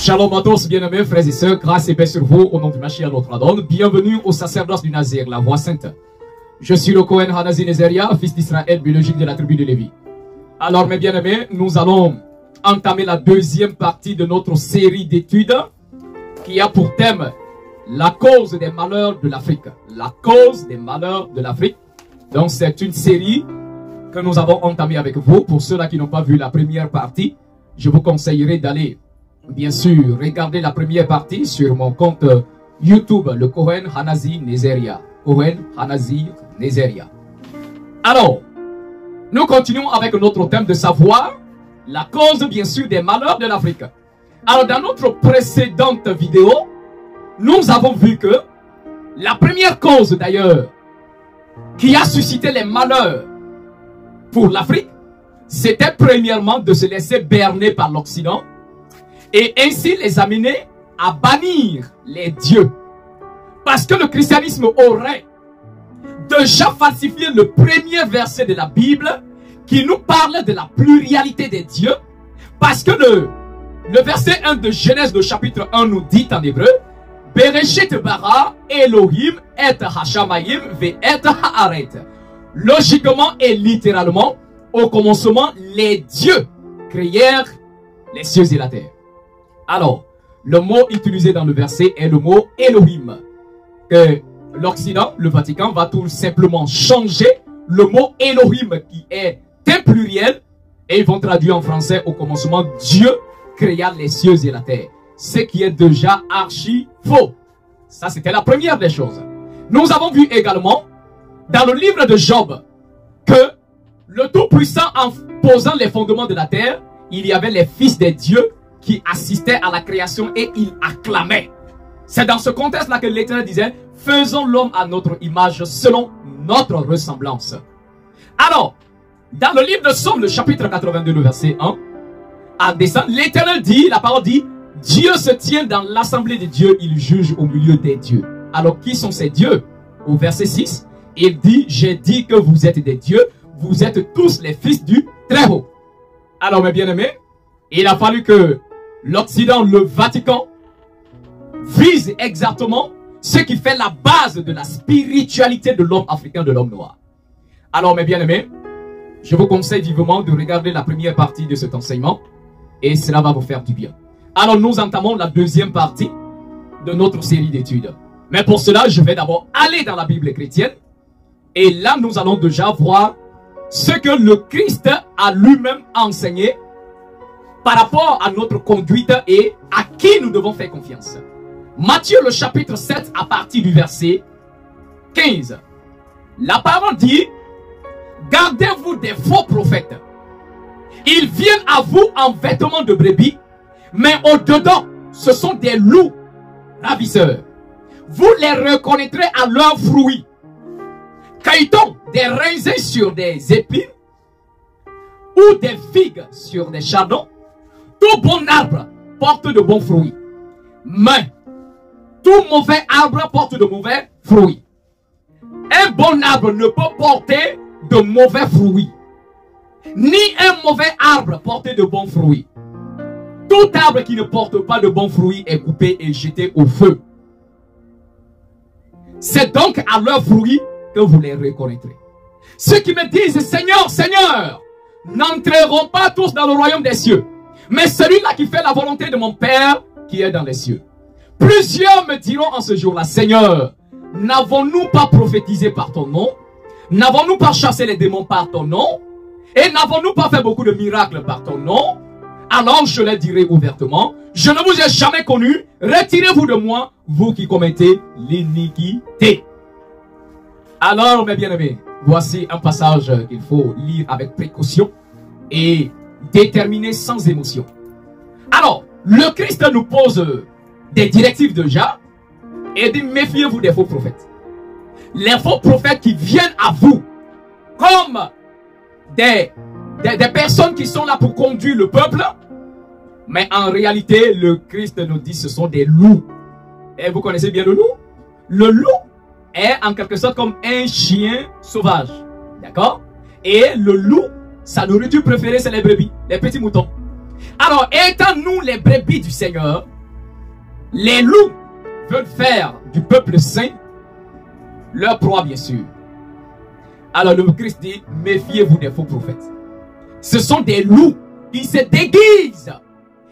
Shalom à tous, bien-aimés, frères et sœurs, grâce et paix sur vous, au nom du Mashiach notre Adon. Bienvenue au sacerdoce du Nazir, la voix sainte. Je suis le Kohen Hanazi Nezeria, fils d'Israël, biologique de la tribu de Lévi. Alors, mes bien-aimés, nous allons entamer la deuxième partie de notre série d'études qui a pour thème la cause des malheurs de l'Afrique. La cause des malheurs de l'Afrique. Donc, c'est une série que nous avons entamée avec vous. Pour ceux-là qui n'ont pas vu la première partie, je vous conseillerais d'aller, bien sûr, regarder la première partie sur mon compte YouTube, le Kohen Hanazi Nezeria. Kohen Hanazi Nezeria. Alors, nous continuons avec notre thème de savoir la cause, bien sûr, des malheurs de l'Afrique. Alors, dans notre précédente vidéo, nous avons vu que la première cause, d'ailleurs, qui a suscité les malheurs pour l'Afrique, c'était premièrement de se laisser berner par l'Occident et ainsi les amener à bannir les dieux. Parce que le christianisme aurait déjà falsifié le premier verset de la Bible qui nous parle de la pluralité des dieux. Parce que le verset 1 de Genèse, le chapitre 1, nous dit en hébreu: Bereshit bara Elohim et Hashamayim ve et haaret. Logiquement et littéralement, au commencement, les dieux créèrent les cieux et la terre. Alors, le mot utilisé dans le verset est le mot Elohim. Que l'Occident, le Vatican, va tout simplement changer le mot Elohim qui est un pluriel et ils vont traduire en français: au commencement, Dieu créa les cieux et la terre. Ce qui est déjà archi faux. Ça, c'était la première des choses. Nous avons vu également dans le livre de Job que le Tout-Puissant, en posant les fondements de la terre, il y avait les fils des dieux qui assistaient à la création et ils acclamaient. C'est dans ce contexte-là que l'Éternel disait: faisons l'homme à notre image selon notre ressemblance. Alors, dans le livre de Somme, le chapitre 82, le verset 1, en descendant, l'Éternel dit, la parole dit: Dieu se tient dans l'assemblée des dieux, il juge au milieu des dieux. Alors, qui sont ces dieux? Au verset 6, il dit: j'ai dit que vous êtes des dieux, vous êtes tous les fils du Très-Haut. Alors, mes bien-aimés, il a fallu que l'Occident, le Vatican, vise exactement ce qui fait la base de la spiritualité de l'homme africain, de l'homme noir. Alors, mes bien-aimés, je vous conseille vivement de regarder la première partie de cet enseignement et cela va vous faire du bien. Alors, nous entamons la deuxième partie de notre série d'études. Mais pour cela, je vais d'abord aller dans la Bible chrétienne et là, nous allons déjà voir ce que le Christ a lui-même enseigné par rapport à notre conduite et à qui nous devons faire confiance. Matthieu le chapitre 7 à partir du verset 15. La parole dit: gardez-vous des faux prophètes. Ils viennent à vous en vêtements de brebis, mais au-dedans, ce sont des loups ravisseurs. Vous les reconnaîtrez à leurs fruits. Cueille-t-on des raisins sur des épines ou des figues sur des chardons? Tout bon arbre porte de bons fruits, mais tout mauvais arbre porte de mauvais fruits. Un bon arbre ne peut porter de mauvais fruits, ni un mauvais arbre porter de bons fruits. Tout arbre qui ne porte pas de bons fruits est coupé et jeté au feu. C'est donc à leurs fruits que vous les reconnaîtrez. Ceux qui me disent: Seigneur, Seigneur, n'entreront pas tous dans le royaume des cieux, mais celui-là qui fait la volonté de mon Père qui est dans les cieux. Plusieurs me diront en ce jour-là: Seigneur, n'avons-nous pas prophétisé par ton nom? N'avons-nous pas chassé les démons par ton nom? Et n'avons-nous pas fait beaucoup de miracles par ton nom? Alors je leur dirai ouvertement: je ne vous ai jamais connu, retirez-vous de moi, vous qui commettez l'iniquité. Alors, mes bien-aimés, voici un passage qu'il faut lire avec précaution et déterminer sans émotion. Alors, le Christ nous pose des directives déjà et dit: méfiez-vous des faux prophètes. Les faux prophètes qui viennent à vous comme des personnes qui sont là pour conduire le peuple, mais en réalité, le Christ nous dit: ce sont des loups. Et vous connaissez bien le loup? Le loup est en quelque sorte comme un chien sauvage. D'accord? Et le loup, sa nourriture préférée, c'est les brebis, les petits moutons. Alors, étant nous les brebis du Seigneur, Les loups veulent faire du peuple saint leur proie, bien sûr. Alors le Christ dit, méfiez-vous des faux prophètes. Ce sont des loups. Ils se déguisent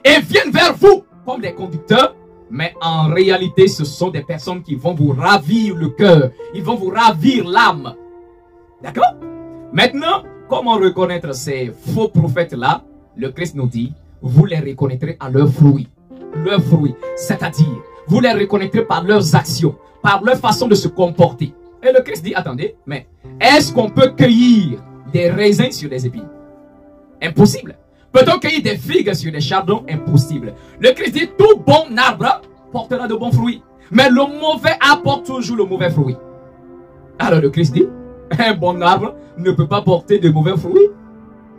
et viennent vers vous comme des conducteurs. Mais en réalité, ce sont des personnes qui vont vous ravir le cœur. Ils vont vous ravir l'âme. D'accord? Maintenant, comment reconnaître ces faux prophètes-là? Le Christ nous dit, vous les reconnaîtrez à leurs fruits. Leurs fruits, c'est-à-dire, vous les reconnaîtrez par leurs actions, par leur façon de se comporter. Et le Christ dit, attendez, mais est-ce qu'on peut cueillir des raisins sur des épines? Impossible. Peut-on cueillir des figues sur des chardons? Impossible. Le Christ dit, tout bon arbre portera de bons fruits. Mais le mauvais apporte toujours le mauvais fruit. Alors le Christ dit, un bon arbre ne peut pas porter de mauvais fruits.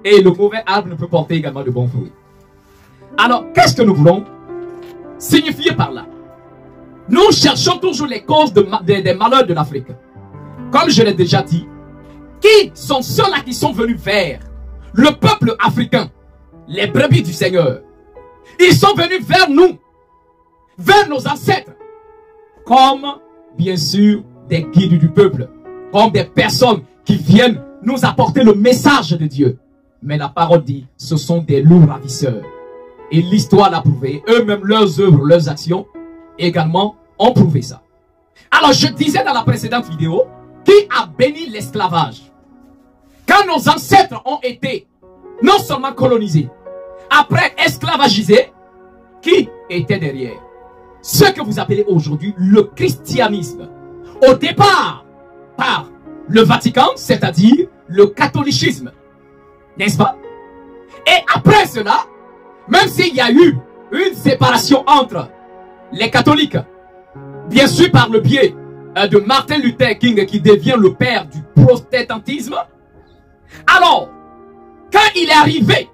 Et le mauvais arbre ne peut porter également de bons fruits. Alors, qu'est-ce que nous voulons signifier par là? Nous cherchons toujours les causes des malheurs de l'Afrique. Comme je l'ai déjà dit, qui sont ceux-là qui sont venus vers le peuple africain, les brebis du Seigneur? Ils sont venus vers nous, vers nos ancêtres, comme, bien sûr, des guides du peuple, comme des personnes qui viennent nous apporter le message de Dieu. Mais la parole dit, ce sont des loups ravisseurs. Et l'histoire l'a prouvé. Eux-mêmes, leurs œuvres, leurs actions, également, ont prouvé ça. Alors, je disais dans la précédente vidéo, qui a béni l'esclavage? Quand nos ancêtres ont été non seulement colonisés, après esclavagisés, qui était derrière? Ce que vous appelez aujourd'hui le christianisme. Au départ, par le Vatican, c'est-à-dire le catholicisme. N'est-ce pas? Et après cela, même s'il y a eu une séparation entre les catholiques, bien sûr par le biais de Martin Luther King qui devient le père du protestantisme, alors, quand il est arrivé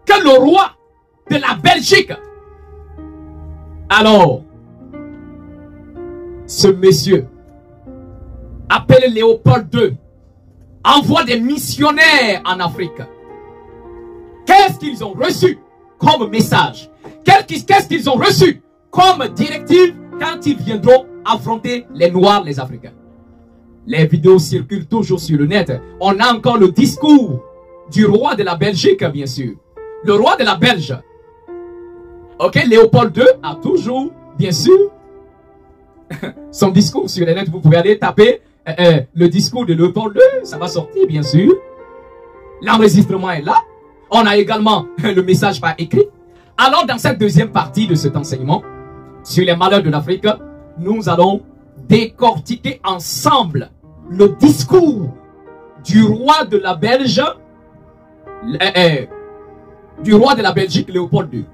que le roi de la Belgique, alors, ce monsieur, appelé Léopold II, envoie des missionnaires en Afrique. Qu'est-ce qu'ils ont reçu comme message? Qu'est-ce qu'ils ont reçu comme directive quand ils viendront affronter les Noirs, les Africains? Les vidéos circulent toujours sur le net. On a encore le discours du roi de la Belgique, bien sûr. Le roi de la Belge. Ok, Léopold II a toujours, bien sûr, son discours sur le net. Vous pouvez aller taper le discours de Léopold II. Ça va sortir, bien sûr. L'enregistrement est là. On a également le message par écrit. Alors, dans cette deuxième partie de cet enseignement, sur les malheurs de l'Afrique, nous allons décortiquer ensemble le discours du roi de la Belge, du roi de la Belgique, Léopold II.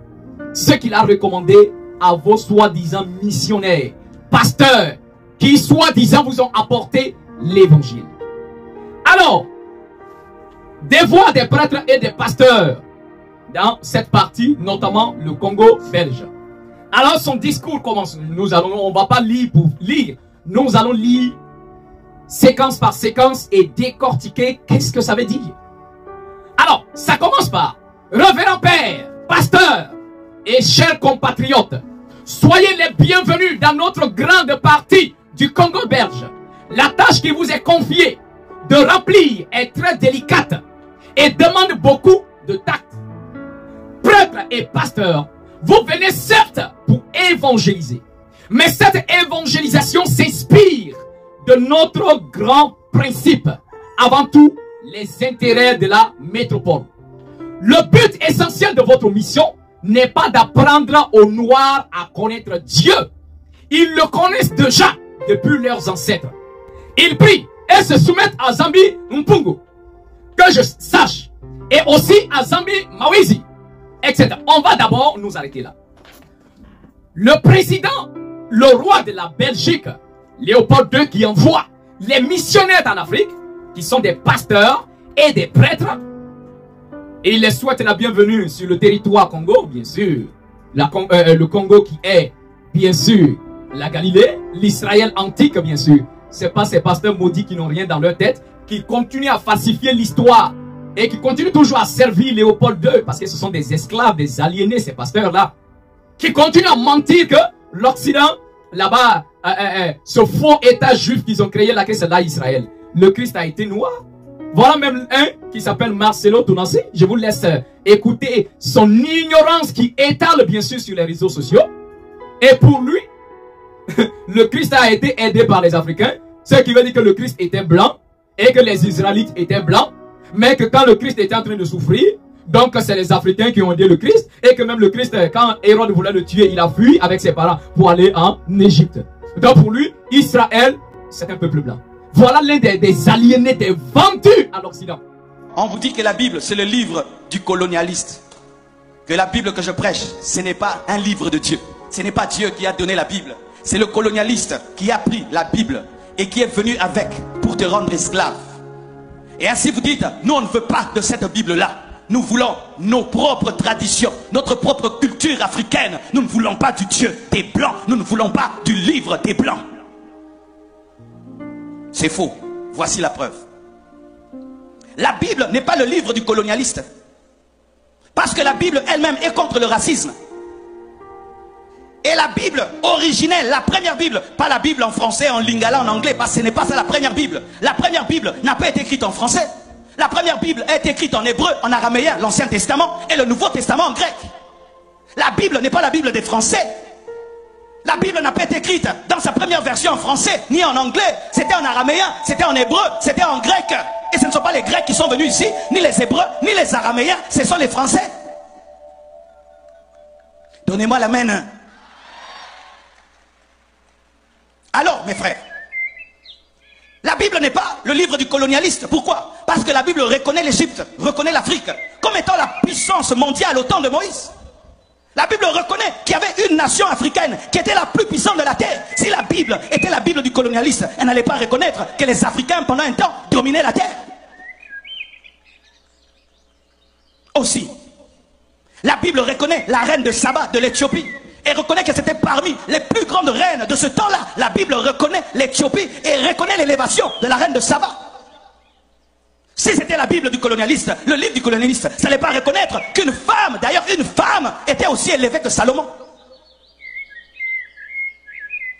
Ce qu'il a recommandé à vos soi-disant missionnaires, pasteurs, qui soi-disant vous ont apporté l'évangile. Alors, des voix des prêtres et des pasteurs dans cette partie, notamment le Congo belge. Alors son discours commence. On va pas lire pour lire. Nous allons lire séquence par séquence et décortiquer qu'est-ce que ça veut dire. Alors, ça commence par: Révérend Père, pasteur et chers compatriotes, soyez les bienvenus dans notre grande partie du Congo belge. La tâche qui vous est confiée de remplir est très délicate et demande beaucoup de tact. Prêtres et pasteurs, vous venez certes pour évangéliser, mais cette évangélisation s'inspire de notre grand principe, avant tout les intérêts de la métropole. Le but essentiel de votre mission n'est pas d'apprendre aux Noirs à connaître Dieu. Ils le connaissent déjà depuis leurs ancêtres. Ils prient et se soumettent à Zambi Mpungu, que je sache, et aussi à Zambi Mawizi, etc. On va d'abord nous arrêter là. Le président, le roi de la Belgique, Léopold II, qui envoie les missionnaires en Afrique, qui sont des pasteurs et des prêtres, et il les souhaite la bienvenue sur le territoire Congo, bien sûr. Le Congo qui est, bien sûr, la Galilée, l'Israël antique, bien sûr. C'est pas ces pasteurs maudits qui n'ont rien dans leur tête, qui continuent à falsifier l'histoire et qui continuent toujours à servir Léopold II, parce que ce sont des esclaves, des aliénés, ces pasteurs-là, qui continuent à mentir que l'Occident, là-bas, ce faux État juif qu'ils ont créé là, que c'est là Israël. Le Christ a été noir. Voilà même un qui s'appelle Marcelo Tounancy. Je vous laisse écouter son ignorance qui étale bien sûr sur les réseaux sociaux. Et pour lui, le Christ a été aidé par les Africains. Ce qui veut dire que le Christ était blanc et que les Israélites étaient blancs. Mais que quand le Christ était en train de souffrir, donc c'est les Africains qui ont aidé le Christ. Et que même le Christ, quand Hérode voulait le tuer, il a fui avec ses parents pour aller en Égypte. Donc pour lui, Israël, c'est un peuple blanc. Voilà l'un des aliénés, des vendus à l'Occident. On vous dit que la Bible, c'est le livre du colonialiste. Que la Bible que je prêche, ce n'est pas un livre de Dieu. Ce n'est pas Dieu qui a donné la Bible. C'est le colonialiste qui a pris la Bible et qui est venu avec pour te rendre esclave. Et ainsi vous dites, nous on ne veut pas de cette Bible-là. Nous voulons nos propres traditions, notre propre culture africaine. Nous ne voulons pas du Dieu des Blancs. Nous ne voulons pas du livre des Blancs. C'est faux. Voici la preuve. La Bible n'est pas le livre du colonialiste. Parce que la Bible elle-même est contre le racisme. Et la Bible originelle, la première Bible, pas la Bible en français, en lingala, en anglais, parce que ce n'est pas ça la première Bible. La première Bible n'a pas été écrite en français. La première Bible a été écrite en hébreu, en araméen, l'Ancien Testament, et le Nouveau Testament en grec. La Bible n'est pas la Bible des Français. La Bible n'a pas été écrite dans sa première version en français, ni en anglais. C'était en araméen, c'était en hébreu, c'était en grec. Et ce ne sont pas les Grecs qui sont venus ici, ni les Hébreux, ni les Araméens, ce sont les Français. Donnez-moi la main. Alors, mes frères, la Bible n'est pas le livre du colonialiste. Pourquoi? Parce que la Bible reconnaît l'Égypte, reconnaît l'Afrique, comme étant la puissance mondiale au temps de Moïse. La Bible reconnaît qu'il y avait une nation africaine qui était la plus puissante de la terre. Si la Bible était la Bible du colonialiste, elle n'allait pas reconnaître que les Africains, pendant un temps, dominaient la terre. Aussi, la Bible reconnaît la reine de Saba de l'Éthiopie. Et reconnaît que c'était parmi les plus grandes reines de ce temps-là. La Bible reconnaît l'Éthiopie et reconnaît l'élévation de la reine de Saba. Si c'était la Bible du colonialiste, le livre du colonialiste, ça n'allait pas reconnaître qu'une femme, d'ailleurs une femme, était aussi élevée que Salomon.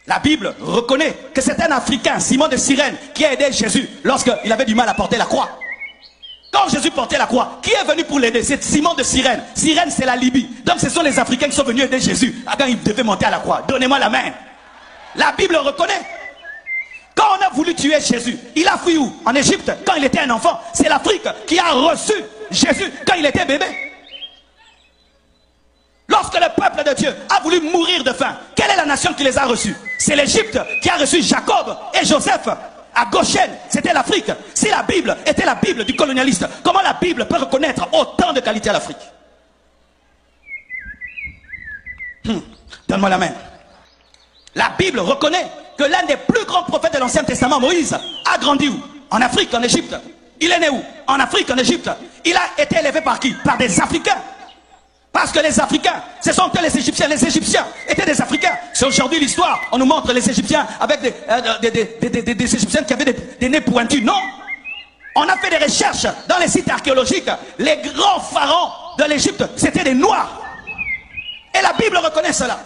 La Bible reconnaît que c'est un Africain, Simon de Cyrène, qui a aidé Jésus lorsqu'il avait du mal à porter la croix. Quand Jésus portait la croix, qui est venu pour l'aider? C'est Simon de Cyrène. Cyrène, c'est la Libye. Donc ce sont les Africains qui sont venus aider Jésus quand il devait monter à la croix. Donnez-moi la main. La Bible reconnaît. Quand on a voulu tuer Jésus, il a fui où? En Égypte, quand il était un enfant. C'est l'Afrique qui a reçu Jésus quand il était bébé. Lorsque le peuple de Dieu a voulu mourir de faim, quelle est la nation qui les a reçus? C'est l'Égypte qui a reçu Jacob et Joseph. À Goshen, c'était l'Afrique. Si la Bible était la Bible du colonialiste, comment la Bible peut reconnaître autant de qualités à l'Afrique? Donne-moi la main. La Bible reconnaît que l'un des plus grands prophètes de l'Ancien Testament, Moïse, a grandi où? En Afrique, en Égypte. Il est né où? En Afrique, en Égypte. Il a été élevé par qui? Par des Africains. Parce que les Africains, ce sont que les Égyptiens. Les Égyptiens étaient des Africains. C'est aujourd'hui l'histoire. On nous montre les Égyptiens avec des Égyptiens qui avaient des nez pointus. Non. On a fait des recherches dans les sites archéologiques. Les grands pharaons de l'Égypte, c'était des Noirs. Et la Bible reconnaît cela.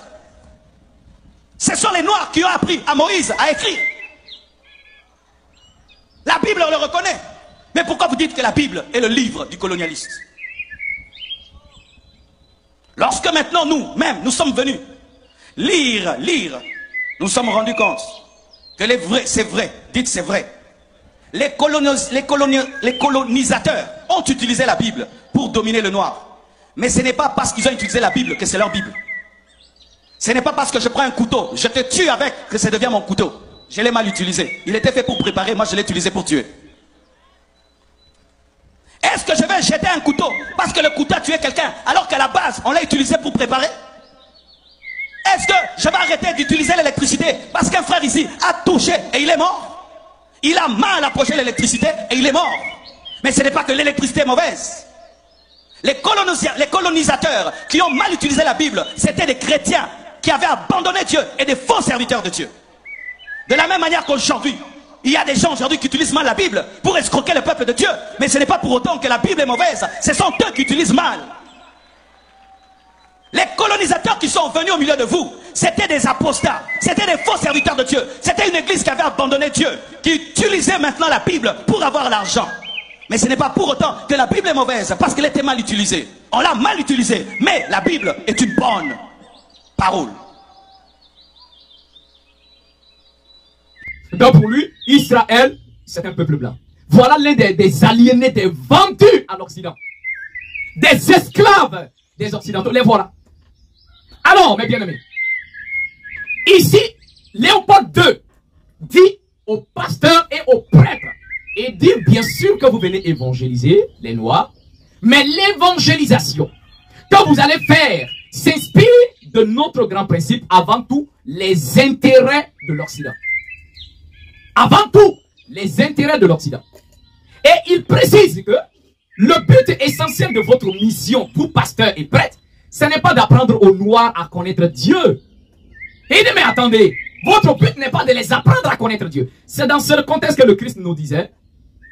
Ce sont les Noirs qui ont appris à Moïse à écrire. La Bible le reconnaît. Mais pourquoi vous dites que la Bible est le livre du colonialiste? Lorsque maintenant nous-mêmes, nous sommes venus lire, nous sommes rendus compte que c'est vrai, dites c'est vrai. Les colonisateurs ont utilisé la Bible pour dominer le noir. Mais ce n'est pas parce qu'ils ont utilisé la Bible que c'est leur Bible. Ce n'est pas parce que je prends un couteau, je te tue avec, que ça devient mon couteau. Je l'ai mal utilisé. Il était fait pour préparer, moi je l'ai utilisé pour tuer. Est-ce que je vais jeter un couteau parce que le couteau a tué quelqu'un alors qu'à la base on l'a utilisé pour préparer? Est-ce que je vais arrêter d'utiliser l'électricité parce qu'un frère ici a touché et il est mort? Il a mal approché l'électricité et il est mort. Mais ce n'est pas que l'électricité est mauvaise. Les colonisateurs qui ont mal utilisé la Bible, c'était des chrétiens qui avaient abandonné Dieu et des faux serviteurs de Dieu. De la même manière qu'aujourd'hui, il y a des gens aujourd'hui qui utilisent mal la Bible pour escroquer le peuple de Dieu. Mais ce n'est pas pour autant que la Bible est mauvaise. Ce sont eux qui utilisent mal. Les colonisateurs qui sont venus au milieu de vous, C'était des apostats, c'était des faux serviteurs de Dieu. C'était une église qui avait abandonné Dieu, qui utilisait maintenant la Bible pour avoir l'argent. Mais ce n'est pas pour autant que la Bible est mauvaise, parce qu'elle était mal utilisée. On l'a mal utilisée, mais la Bible est une bonne parole. Donc pour lui, Israël, c'est un peuple blanc. Voilà l'un des aliénés, des vendus à l'Occident. Des esclaves des Occidentaux. Les voilà. Alors, mes bien-aimés, ici, Léopold II dit aux pasteurs et aux prêtres, et dit bien sûr que vous venez évangéliser les Noirs, mais l'évangélisation que vous allez faire s'inspire de notre grand principe, avant tout, les intérêts de l'Occident. Avant tout, les intérêts de l'Occident. Et il précise que le but essentiel de votre mission, vous pasteurs et prêtres, ce n'est pas d'apprendre aux Noirs à connaître Dieu. Et il dit, mais attendez, votre but n'est pas de les apprendre à connaître Dieu. C'est dans ce contexte que le Christ nous disait,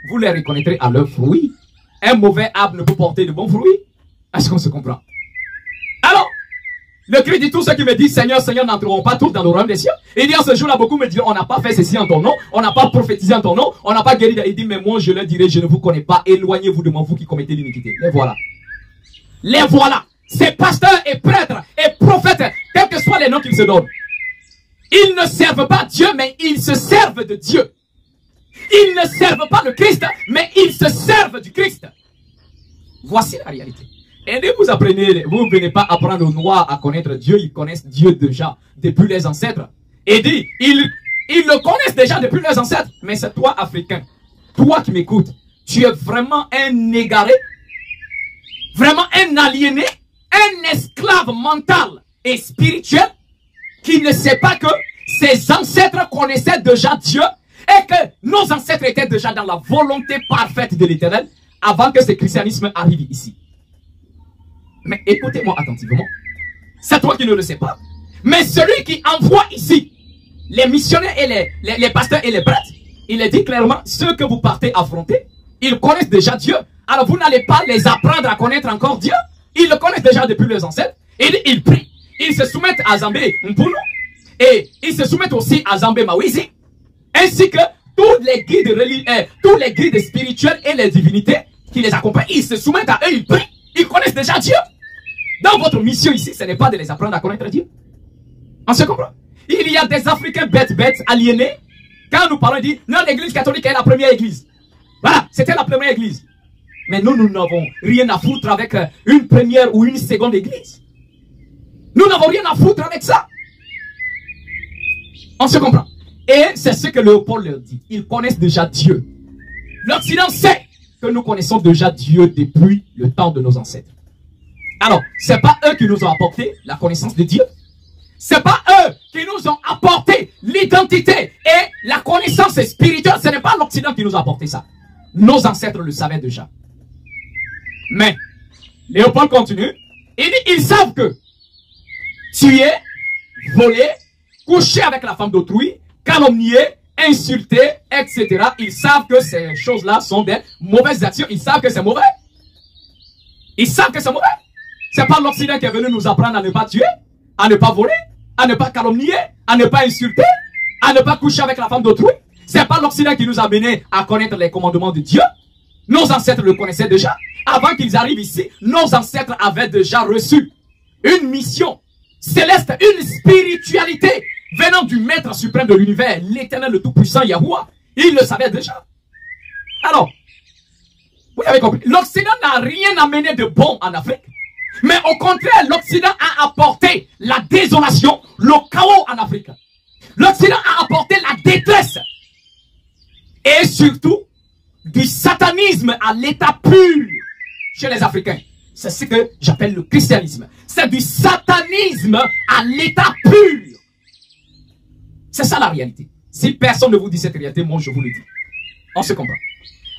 vous les reconnaîtrez à leurs fruits. Un mauvais arbre ne peut porter de bons fruits. Est-ce qu'on se comprend? Alors, le Christ dit, tous ceux qui me disent Seigneur, Seigneur, n'entreront pas tous dans le royaume des cieux. Il dit, en ce jour-là, beaucoup me diront, on n'a pas fait ceci en ton nom, on n'a pas prophétisé en ton nom, on n'a pas guéri. Il dit, mais moi, je leur dirai, je ne vous connais pas, éloignez-vous de moi, vous qui commettez l'iniquité. Les voilà. Les voilà. Ces pasteurs et prêtres et prophètes, quels que soient les noms qu'ils se donnent, ils ne servent pas Dieu, mais ils se servent de Dieu. Ils ne servent pas le Christ, mais ils se servent du Christ. Voici la réalité. Et dès que vous apprenez, vous ne venez pas apprendre aux Noirs à connaître Dieu, ils connaissent Dieu déjà depuis les ancêtres. Et dit, ils le connaissent déjà depuis les ancêtres. Mais c'est toi, Africain, toi qui m'écoutes, tu es vraiment un égaré, vraiment un aliéné, un esclave mental et spirituel qui ne sait pas que ses ancêtres connaissaient déjà Dieu et que nos ancêtres étaient déjà dans la volonté parfaite de l'Éternel avant que ce christianisme arrive ici. Mais écoutez-moi attentivement. C'est toi qui ne le sais pas. Mais celui qui envoie ici les missionnaires et les pasteurs et les prêtres, il est dit clairement, ceux que vous partez affronter, ils connaissent déjà Dieu. Alors vous n'allez pas les apprendre à connaître encore Dieu. Ils le connaissent déjà depuis les ancêtres. Et ils prient. Ils se soumettent à Zambé Mpulu. Et ils se soumettent aussi à Zambé Mawizi. Ainsi que tous les guides spirituels et les divinités qui les accompagnent. Ils se soumettent à eux, ils prient. Ils connaissent déjà Dieu. Dans votre mission ici, ce n'est pas de les apprendre à connaître Dieu. On se comprend? Il y a des Africains bêtes, aliénés. Quand nous parlons, ils disent, non, l'église catholique est la première église. Voilà, c'était la première église. Mais nous n'avons rien à foutre avec une première ou une seconde église. Nous n'avons rien à foutre avec ça. On se comprend? Et c'est ce que Léopold leur dit. Ils connaissent déjà Dieu. L'Occident sait que nous connaissons déjà Dieu depuis le temps de nos ancêtres. Alors, ce n'est pas eux qui nous ont apporté la connaissance de Dieu. Ce n'est pas eux qui nous ont apporté l'identité et la connaissance spirituelle. Ce n'est pas l'Occident qui nous a apporté ça. Nos ancêtres le savaient déjà. Mais, Léopold continue. Il dit, ils savent que tuer, voler, coucher avec la femme d'autrui, calomnier, insulter, etc. Ils savent que ces choses-là sont des mauvaises actions. Ils savent que c'est mauvais. Ils savent que c'est mauvais. C'est pas l'Occident qui est venu nous apprendre à ne pas tuer, à ne pas voler, à ne pas calomnier, à ne pas insulter, à ne pas coucher avec la femme d'autrui. C'est pas l'Occident qui nous a menés à connaître les commandements de Dieu. Nos ancêtres le connaissaient déjà. Avant qu'ils arrivent ici, nos ancêtres avaient déjà reçu une mission céleste, une spiritualité venant du Maître suprême de l'univers, l'Éternel, le Tout-Puissant, Yahuwah. Ils le savaient déjà. Alors, vous avez compris, l'Occident n'a rien amené de bon en Afrique. Mais au contraire, l'Occident a apporté la désolation, le chaos en Afrique. L'Occident a apporté la détresse. Et surtout, du satanisme à l'état pur chez les Africains. C'est ce que j'appelle le christianisme. C'est du satanisme à l'état pur. C'est ça la réalité. Si personne ne vous dit cette réalité, moi je vous le dis. On se comprend.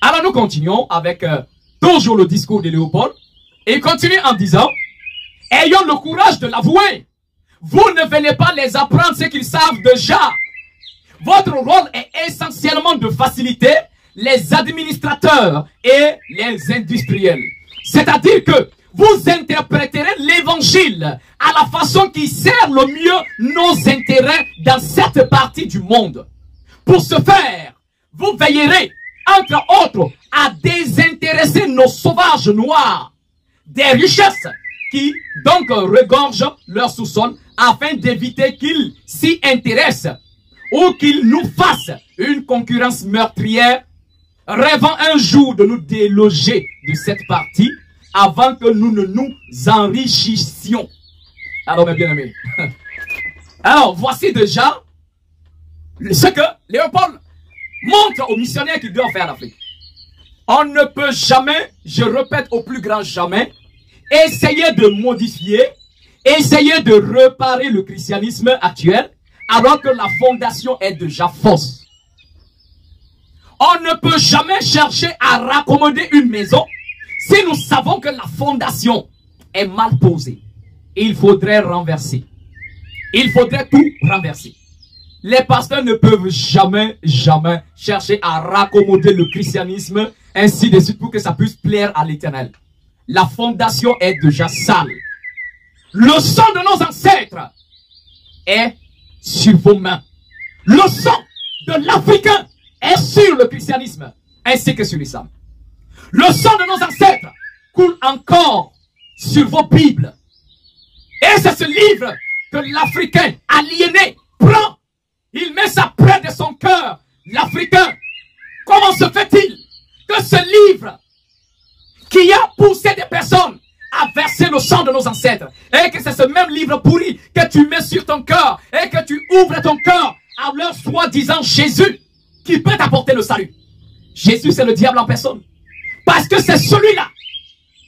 Alors nous continuons avec toujours le discours de Léopold. Et il continue en disant, ayons le courage de l'avouer. Vous ne venez pas les apprendre ce qu'ils savent déjà. Votre rôle est essentiellement de faciliter les administrateurs et les industriels. C'est-à-dire que vous interpréterez l'évangile à la façon qui sert le mieux nos intérêts dans cette partie du monde. Pour ce faire, vous veillerez, entre autres, à désintéresser nos sauvages noirs des richesses qui donc regorgent leur sous-sol afin d'éviter qu'ils s'y intéressent ou qu'ils nous fassent une concurrence meurtrière, rêvant un jour de nous déloger de cette partie avant que nous ne nous enrichissions. Alors mes bien-aimés, alors voici déjà ce que Léopold montre aux missionnaires qu'ils doivent faire en Afrique. On ne peut jamais, je répète au plus grand jamais, essayer de modifier, essayer de réparer le christianisme actuel alors que la fondation est déjà fausse. On ne peut jamais chercher à raccommoder une maison si nous savons que la fondation est mal posée. Il faudrait renverser. Il faudrait tout renverser. Les pasteurs ne peuvent jamais chercher à raccommoder le christianisme ainsi de suite pour que ça puisse plaire à l'Éternel. La fondation est déjà sale. Le sang de nos ancêtres est sur vos mains. Le sang de l'Africain est sur le christianisme ainsi que sur l'islam. Le sang de nos ancêtres coule encore sur vos Bibles. Et c'est ce livre que l'Africain aliéné prend. Il met ça près de son cœur. L'Africain, comment se fait-il que ce livre qui a poussé des personnes à verser le sang de nos ancêtres, et que c'est ce même livre pourri que tu mets sur ton cœur et que tu ouvres ton cœur à leur soi-disant Jésus qui peut t'apporter le salut? Jésus, c'est le diable en personne. Parce que c'est celui-là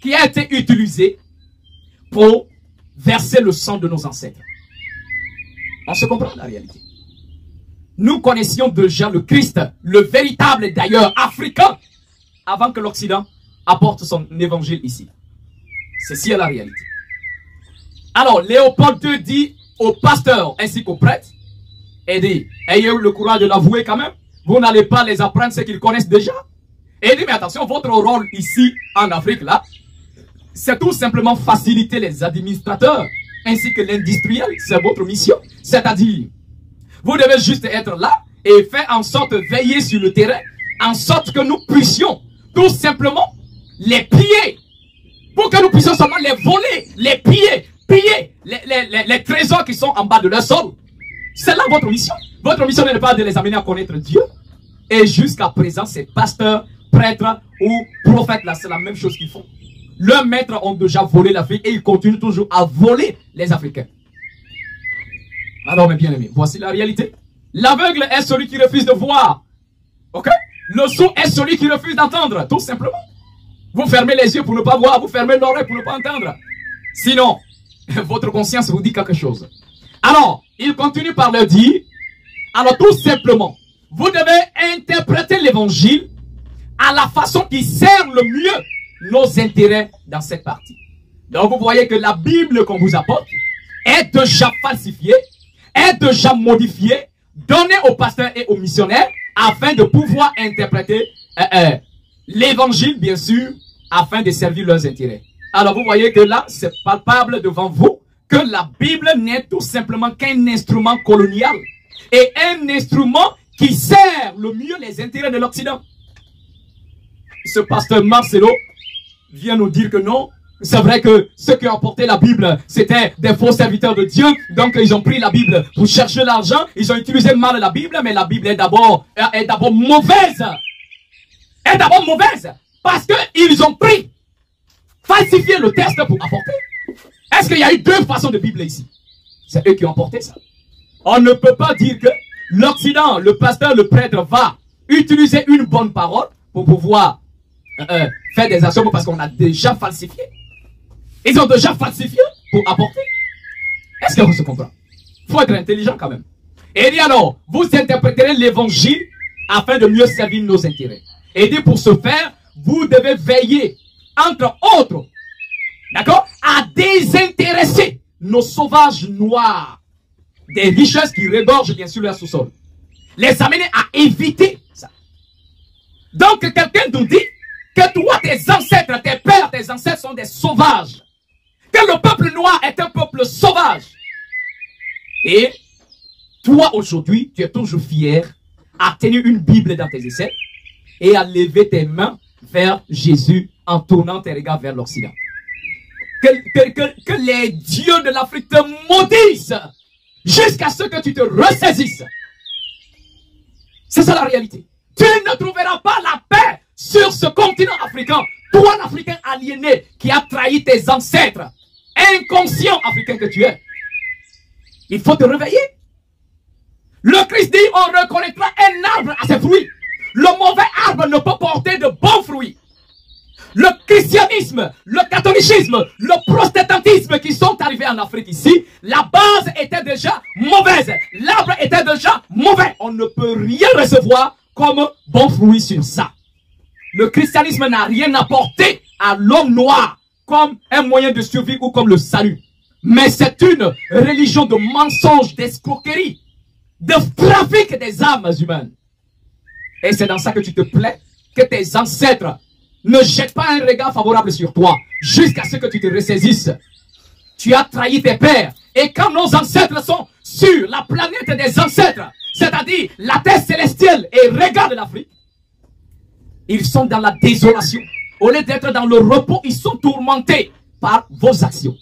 qui a été utilisé pour verser le sang de nos ancêtres. On se comprend la réalité. Nous connaissions déjà le Christ, le véritable d'ailleurs africain, avant que l'Occident apporte son évangile ici. Ceci est la réalité. Alors, Léopold II dit aux pasteurs ainsi qu'aux prêtres, et dit, ayez eu le courage de l'avouer quand même, vous n'allez pas les apprendre ce qu'ils connaissent déjà. Et il dit, mais attention, votre rôle ici, en Afrique, là, c'est tout simplement faciliter les administrateurs, ainsi que l'industriel, c'est votre mission. C'est-à-dire, vous devez juste être là, et faire en sorte de veiller sur le terrain, en sorte que nous puissions, tout simplement, les piller, pour que nous puissions seulement les voler, les piller les trésors qui sont en bas de leur sol. C'est là votre mission. Votre mission n'est pas de les amener à connaître Dieu. Et jusqu'à présent, ces pasteurs, prêtres ou prophètes, là, c'est la même chose qu'ils font. Leurs maîtres ont déjà volé l'Afrique et ils continuent toujours à voler les Africains. Alors, mes bien-aimés, voici la réalité. L'aveugle est celui qui refuse de voir. Ok? Le sourd est celui qui refuse d'entendre, tout simplement. Vous fermez les yeux pour ne pas voir, vous fermez l'oreille pour ne pas entendre. Sinon, votre conscience vous dit quelque chose. Alors, il continue par leur dire, alors tout simplement, vous devez interpréter l'évangile à la façon qui sert le mieux nos intérêts dans cette partie. Donc vous voyez que la Bible qu'on vous apporte est déjà falsifiée, est déjà modifiée, donnée aux pasteurs et aux missionnaires afin de pouvoir interpréter l'évangile, bien sûr, afin de servir leurs intérêts. Alors vous voyez que là, c'est palpable devant vous que la Bible n'est tout simplement qu'un instrument colonial et un instrument qui sert le mieux les intérêts de l'Occident. Ce pasteur Marcelo vient nous dire que non, c'est vrai que ceux qui ont apporté la Bible, c'était des faux serviteurs de Dieu, donc ils ont pris la Bible pour chercher l'argent, ils ont utilisé mal la Bible, mais la Bible est d'abord mauvaise. Est d'abord mauvaise, parce qu'ils ont pris, falsifié le texte pour apporter. Est-ce qu'il y a eu deux façons de Bible ici? C'est eux qui ont apporté ça. On ne peut pas dire que l'Occident, le pasteur, le prêtre va utiliser une bonne parole pour pouvoir faire des actions parce qu'on a déjà falsifié. Ils ont déjà falsifié pour apporter. Est-ce qu'on se comprend? Il faut être intelligent quand même. Et il dit alors, vous interpréterez l'évangile afin de mieux servir nos intérêts. Et dit pour ce faire, vous devez veiller, entre autres, d'accord, à désintéresser nos sauvages noirs des richesses qui regorgent bien sûr leur sous-sol. Les amener à éviter ça. Donc quelqu'un nous dit que toi, tes ancêtres, tes pères, tes ancêtres sont des sauvages. que le peuple noir est un peuple sauvage. Et toi aujourd'hui, tu es toujours fier à tenir une Bible dans tes aisselles et à lever tes mains vers Jésus en tournant tes regards vers l'Occident. Que les dieux de l'Afrique te maudissent jusqu'à ce que tu te ressaisisses. C'est ça la réalité. Tu ne trouveras pas la paix sur ce continent africain. Toi, l'Africain aliéné qui a trahi tes ancêtres, inconscient africain que tu es. Il faut te réveiller. Le Christ dit, on reconnaîtra un arbre à ses fruits. Le mauvais arbre ne peut porter de bons fruits. Le christianisme, le catholicisme, le protestantisme qui sont arrivés en Afrique ici, la base était déjà mauvaise. L'arbre était déjà mauvais. On ne peut rien recevoir comme bon fruit sur ça. Le christianisme n'a rien apporté à l'homme noir comme un moyen de survie ou comme le salut. Mais c'est une religion de mensonge, d'escroquerie, de trafic des âmes humaines. Et c'est dans ça que tu te plais, que tes ancêtres ne jettent pas un regard favorable sur toi, jusqu'à ce que tu te ressaisisses. Tu as trahi tes pères. Et quand nos ancêtres sont sur la planète des ancêtres, c'est-à-dire la terre célestielle et regarde l'Afrique, ils sont dans la désolation. Au lieu d'être dans le repos, ils sont tourmentés par vos actions.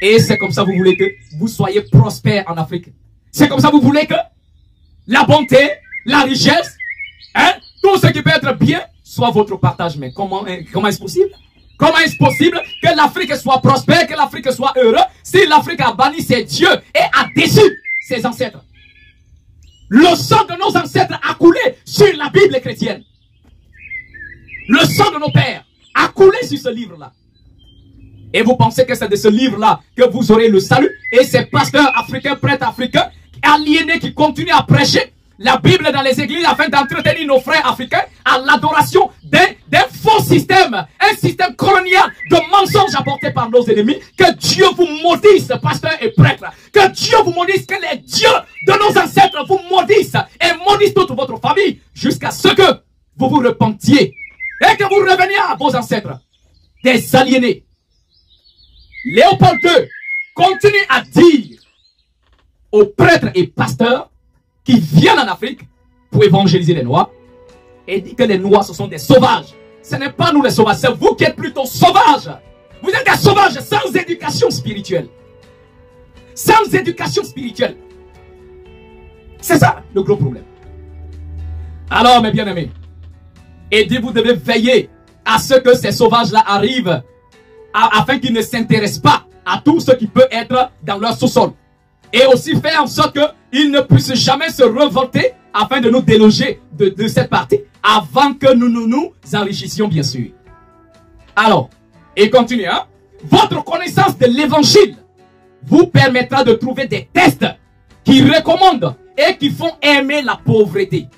Et c'est comme ça que vous voulez que vous soyez prospères en Afrique. C'est comme ça que vous voulez que la bonté, la richesse, tout ce qui peut être bien, soit votre partage. Mais comment est-ce possible? Comment est-ce possible que l'Afrique soit prospère, que l'Afrique soit heureuse, si l'Afrique a banni ses dieux et a déçu ses ancêtres? Le sang de nos ancêtres a coulé sur la Bible chrétienne. Le sang de nos pères a coulé sur ce livre-là. Et vous pensez que c'est de ce livre-là que vous aurez le salut? Et ces pasteurs africains, prêtres africains, aliénés qui continuent à prêcher la Bible dans les églises afin d'entretenir nos frères africains à l'adoration d'un faux système, un système colonial de mensonges apportés par nos ennemis. Que Dieu vous maudisse, pasteurs et prêtres. Que Dieu vous maudisse, que les dieux de nos ancêtres vous maudissent et maudissent toute votre famille jusqu'à ce que vous vous repentiez et que vous reveniez à vos ancêtres, des aliénés. Léopold II continue à dire aux prêtres et pasteurs qui viennent en Afrique pour évangéliser les Noirs et dit que les Noirs ce sont des sauvages. Ce n'est pas nous les sauvages, c'est vous qui êtes plutôt sauvages. Vous êtes des sauvages sans éducation spirituelle. Sans éducation spirituelle. C'est ça le gros problème. Alors mes bien-aimés, et vous devez veiller à ce que ces sauvages-là arrivent afin qu'ils ne s'intéressent pas à tout ce qui peut être dans leur sous-sol. Et aussi faire en sorte qu'ils ne puissent jamais se révolter afin de nous déloger de cette partie avant que nous enrichissions bien sûr. Alors, et continuez, hein? Votre connaissance de l'évangile vous permettra de trouver des tests qui recommandent et qui font aimer la pauvreté.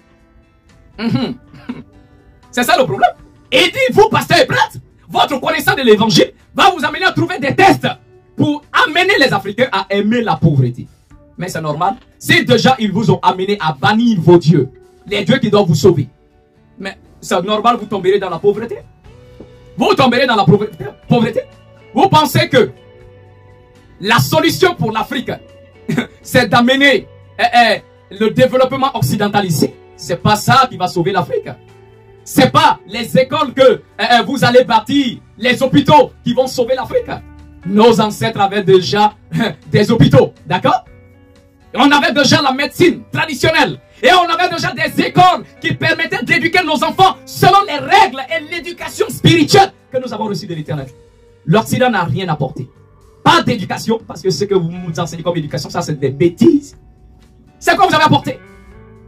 C'est ça le problème. Et dites-vous, pasteur et prêtre, votre connaissance de l'évangile va vous amener à trouver des tests pour amener les Africains à aimer la pauvreté. Mais c'est normal. Si déjà ils vous ont amené à bannir vos dieux, les dieux qui doivent vous sauver. Mais c'est normal, vous tomberez dans la pauvreté. Vous tomberez dans la pauvreté. Vous pensez que la solution pour l'Afrique, c'est d'amener le développement occidental ici? C'est pas ça qui va sauver l'Afrique. C'est pas les écoles que vous allez bâtir, les hôpitaux qui vont sauver l'Afrique. Nos ancêtres avaient déjà des hôpitaux, d'accord? On avait déjà la médecine traditionnelle. Et on avait déjà des écoles qui permettaient d'éduquer nos enfants selon les règles et l'éducation spirituelle que nous avons reçue de l'Éternel. L'Occident n'a rien apporté. Pas d'éducation, parce que ce que vous nous enseignez comme éducation, ça c'est des bêtises. C'est quoi vous avez apporté?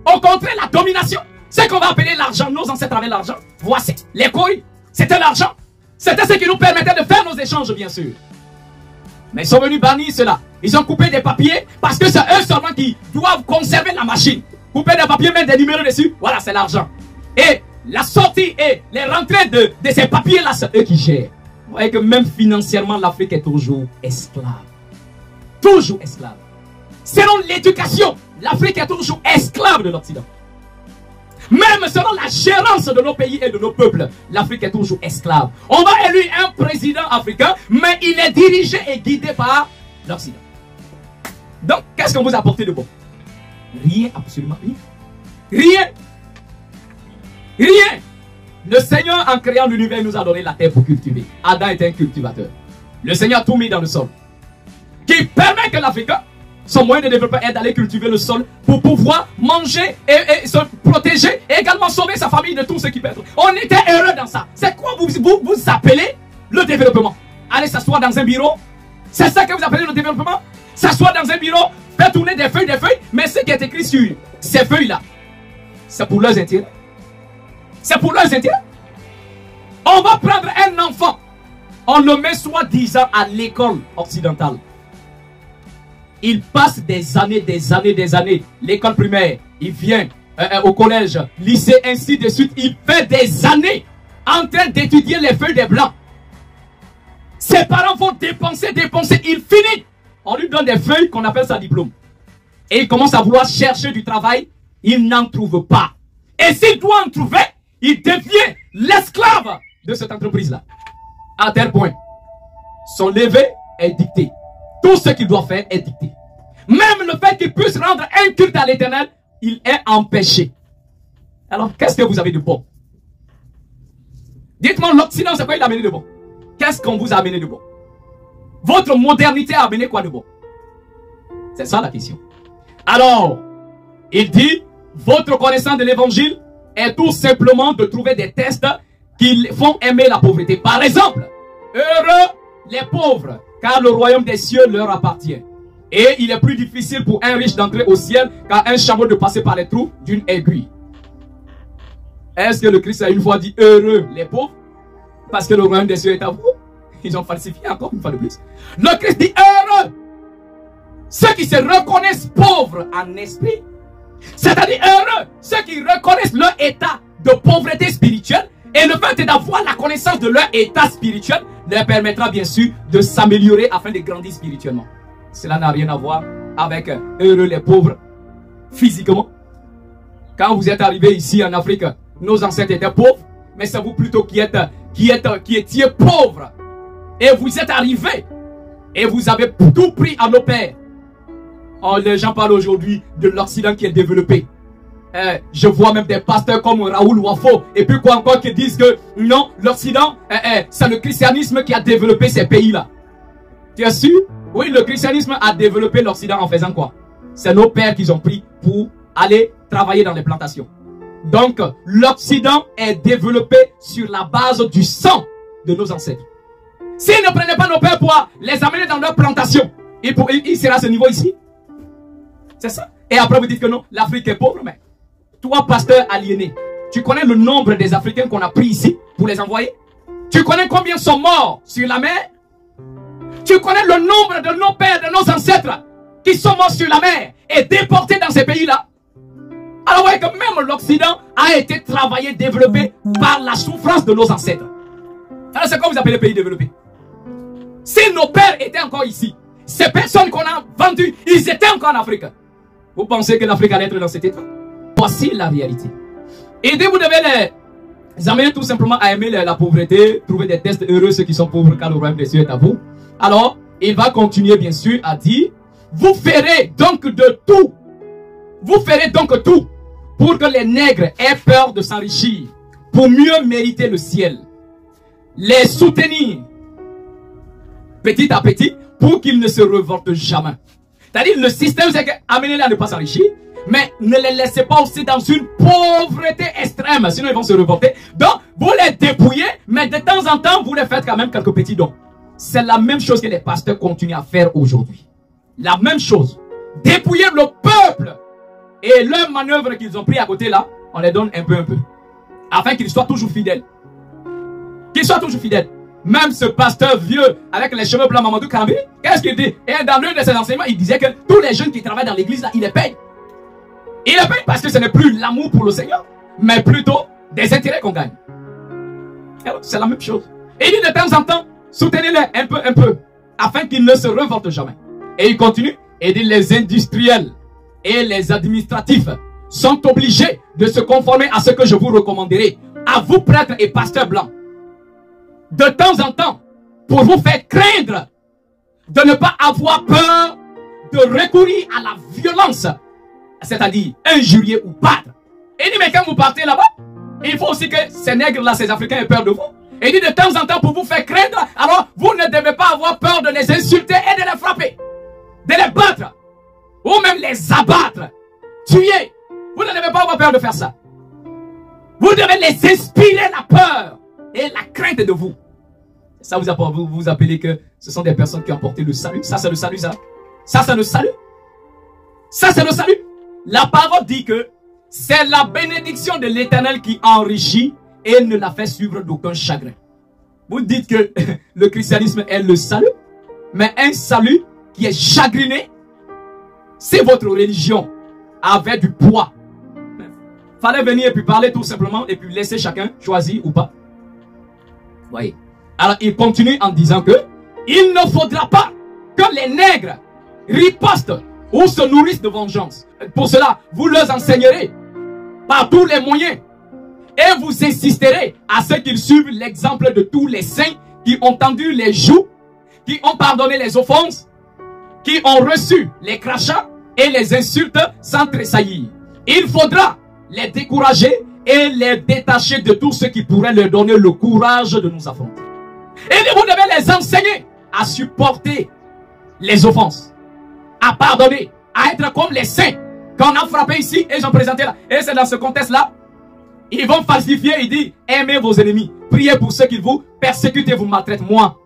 Au contraire, la domination. C'est qu'on va appeler l'argent. Nos ancêtres avaient l'argent. Voici, les couilles, c'était l'argent. C'était ce qui nous permettait de faire nos échanges, bien sûr. Mais ils sont venus bannir cela. Ils ont coupé des papiers parce que c'est eux seulement qui doivent conserver la machine. Couper des papiers, mettre des numéros dessus. Voilà, c'est l'argent. Et la sortie et les rentrées de ces papiers-là, c'est eux qui gèrent. Vous voyez que même financièrement, l'Afrique est toujours esclave. Toujours esclave. Selon l'éducation, l'Afrique est toujours esclave de l'Occident. Même selon la gérance de nos pays et de nos peuples, l'Afrique est toujours esclave. On va élire un président africain, mais il est dirigé et guidé par l'Occident. Donc, qu'est-ce qu'on vous a apporté de bon? Rien, absolument rien. Rien. Rien. Le Seigneur, en créant l'univers, nous a donné la terre pour cultiver. Adam était un cultivateur. Le Seigneur a tout mis dans le sol, qui permet que l'Africain, son moyen de développement est d'aller cultiver le sol pour pouvoir manger et se protéger et également sauver sa famille de tout ce qui peut être. On était heureux dans ça. C'est quoi vous appelez le développement? Allez s'asseoir dans un bureau. C'est ça que vous appelez le développement? S'asseoir dans un bureau, faire tourner des feuilles, mais ce qui est écrit sur ces feuilles-là, c'est pour leurs intérêts. C'est pour leurs intérêts. On va prendre un enfant, on le met soi-disant à l'école occidentale. Il passe des années. L'école primaire, il vient au collège, lycée, ainsi de suite. Il fait des années en train d'étudier les feuilles des blancs. Ses parents vont dépenser. Il finit. On lui donne des feuilles qu'on appelle ça diplôme. Et il commence à vouloir chercher du travail. Il n'en trouve pas. Et s'il doit en trouver, il devient l'esclave de cette entreprise-là. À tel point, son lever est dicté. Tout ce qu'il doit faire est dicté. Même le fait qu'il puisse rendre un culte à l'Éternel, il est empêché. Alors, qu'est-ce que vous avez de bon? Dites-moi, l'Occident, c'est quoi il a amené de bon? Qu'est-ce qu'on vous a amené de bon? Votre modernité a amené quoi de bon? C'est ça la question. Alors, il dit, votre connaissance de l'évangile est tout simplement de trouver des tests qui font aimer la pauvreté. Par exemple, heureux les pauvres, car le royaume des cieux leur appartient. Et il est plus difficile pour un riche d'entrer au ciel qu'à un chameau de passer par les trous d'une aiguille. Est-ce que le Christ a une fois dit heureux les pauvres? Parce que le royaume des cieux est à vous. Ils ont falsifié encore une fois de plus. Le Christ dit heureux ceux qui se reconnaissent pauvres en esprit. C'est-à-dire heureux ceux qui reconnaissent leur état de pauvreté spirituelle. Et le fait d'avoir la connaissance de leur état spirituel leur permettra bien sûr de s'améliorer afin de grandir spirituellement. Cela n'a rien à voir avec heureux les pauvres physiquement. Quand vous êtes arrivés ici en Afrique, nos ancêtres étaient pauvres, mais c'est vous plutôt qui étiez pauvres. Et vous êtes arrivés et vous avez tout pris à nos pères. Oh, les gens parlent aujourd'hui de l'Occident qui est développé. Je vois même des pasteurs comme Raoul Wafo et puis quoi encore qui disent que non, l'Occident, c'est le christianisme qui a développé ces pays-là. Tu es sûr? Oui, le christianisme a développé l'Occident en faisant quoi? C'est nos pères qu'ils ont pris pour aller travailler dans les plantations. Donc, l'Occident est développé sur la base du sang de nos ancêtres. S'ils ne prenaient pas nos pères pour les amener dans leur plantation, il sera à ce niveau ici. C'est ça. Et après vous dites que non, l'Afrique est pauvre, mais toi, pasteur aliéné, tu connais le nombre des Africains qu'on a pris ici pour les envoyer? Tu connais combien sont morts sur la mer? Tu connais le nombre de nos pères, de nos ancêtres qui sont morts sur la mer et déportés dans ces pays-là? Alors vous voyez que même l'Occident a été travaillé, développé par la souffrance de nos ancêtres. Alors c'est quoi vous appelez pays développé? Si nos pères étaient encore ici, ces personnes qu'on a vendues, ils étaient encore en Afrique. Vous pensez que l'Afrique allait être dans cet état? Voici la réalité. Et vous devez les amener tout simplement à aimer la pauvreté, trouver des tests heureux ceux qui sont pauvres car le royaume des cieux est à vous. Alors, il va continuer bien sûr à dire, vous ferez donc de tout. Vous ferez donc tout pour que les nègres aient peur de s'enrichir, pour mieux mériter le ciel. Les soutenir petit à petit pour qu'ils ne se révoltent jamais. C'est-à-dire le système c'est qu'amenez-les à ne pas s'enrichir, mais ne les laissez pas aussi dans une pauvreté extrême, sinon ils vont se révolter. Donc vous les dépouillez, mais de temps en temps vous les faites quand même quelques petits dons. C'est la même chose que les pasteurs continuent à faire aujourd'hui. La même chose. Dépouiller le peuple. Et leurs manœuvres qu'ils ont pris à côté là, on les donne un peu. Afin qu'ils soient toujours fidèles. Qu'ils soient toujours fidèles. Même ce pasteur vieux avec les cheveux blancs, Mamadou Kambi, qu'est-ce qu'il dit? Et dans l'un de ses enseignements, il disait que tous les jeunes qui travaillent dans l'église là, ils les payent. Ils les payent parce que ce n'est plus l'amour pour le Seigneur, mais plutôt des intérêts qu'on gagne. C'est la même chose. Et il dit de temps en temps, soutenez-les un peu, afin qu'ils ne se révoltent jamais. Et il continue, et dit les industriels et les administratifs sont obligés de se conformer à ce que je vous recommanderai, à vous prêtres et pasteurs blancs, de temps en temps, pour vous faire craindre de ne pas avoir peur de recourir à la violence, c'est-à-dire injurier ou battre. Et il dit, mais quand vous partez là-bas, il faut aussi que ces nègres-là, ces Africains aient peur de vous. Et il dit, de temps en temps, pour vous faire craindre, alors vous ne devez pas avoir peur de les insulter et de les frapper, de les battre, ou même les abattre, tuer. Vous ne devez pas avoir peur de faire ça. Vous devez les inspirer la peur et la crainte de vous. Ça vous appelez que ce sont des personnes qui ont apporté le salut. Ça, c'est le salut, ça. Ça, c'est le salut. Ça, c'est le salut. La parole dit que c'est la bénédiction de l'Éternel qui enrichit et ne la fait suivre d'aucun chagrin. Vous dites que le christianisme est le salut, mais un salut qui est chagriné, c'est votre religion avec du poids. Fallait venir et puis parler tout simplement et puis laisser chacun choisir ou pas. Voyez. Alors il continue en disant que il ne faudra pas que les nègres ripostent ou se nourrissent de vengeance. Pour cela, vous leur enseignerez par tous les moyens et vous insisterez à ce qu'ils suivent l'exemple de tous les saints qui ont tendu les joues, qui ont pardonné les offenses, qui ont reçu les crachats et les insultes sans tressaillir. Il faudra les décourager et les détacher de tout ce qui pourrait leur donner le courage de nous affronter. Et vous devez les enseigner à supporter les offenses, à pardonner, à être comme les saints qu'on a frappé ici et j'en présentais là. Et c'est dans ce contexte-là, ils vont falsifier, ils disent, aimez vos ennemis, priez pour ceux qui vous persécutent et vous maltraitent. Moi,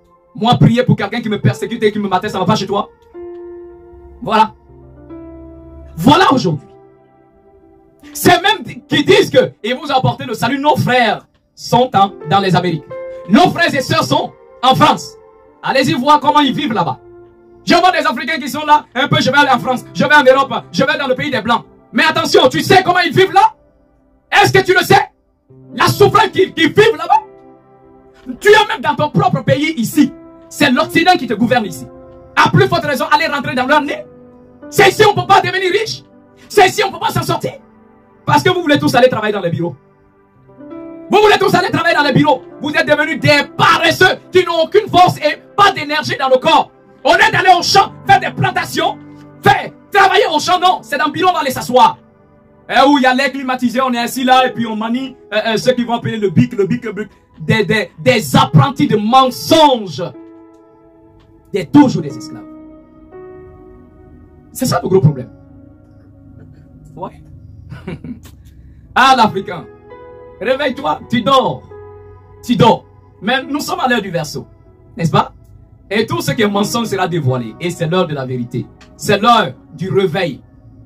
prier pour quelqu'un qui me persécute et qui me maltraite, ça ne va pas chez toi. Voilà. Voilà aujourd'hui. C'est même qui disent que ils vous ont apporté le salut. Nos frères sont dans les Amériques. Nos frères et sœurs sont en France. Allez-y voir comment ils vivent là-bas. Je vois des Africains qui sont là. Un peu, je vais aller en France, je vais en Europe, je vais dans le pays des Blancs. Mais attention, tu sais comment ils vivent là? Est-ce que tu le sais? La souffrance qu'ils vivent là-bas. Tu es même dans ton propre pays ici. C'est l'Occident qui te gouverne ici. À plus forte raison, aller rentrer dans leur nez. C'est ici on ne peut pas devenir riche. C'est ici on ne peut pas s'en sortir. Parce que vous voulez tous aller travailler dans les bureaux. Vous voulez tous aller travailler dans les bureaux. Vous êtes devenus des paresseux qui n'ont aucune force et pas d'énergie dans le corps. On est d'aller au champ, faire des plantations, faire travailler au champ, non. C'est dans le bureau, on va aller s'asseoir. Et où il y a l'air climatisé, on est assis là et puis on manie ceux qui vont appeler le bic. Des apprentis de mensonges. Toujours des esclaves. C'est ça le gros problème. Ouais. Ah, l'Africain. Réveille-toi, tu dors. Tu dors. Mais nous sommes à l'heure du verseau. N'est-ce pas? Et tout ce qui est mensonge sera dévoilé. Et c'est l'heure de la vérité. C'est l'heure du réveil.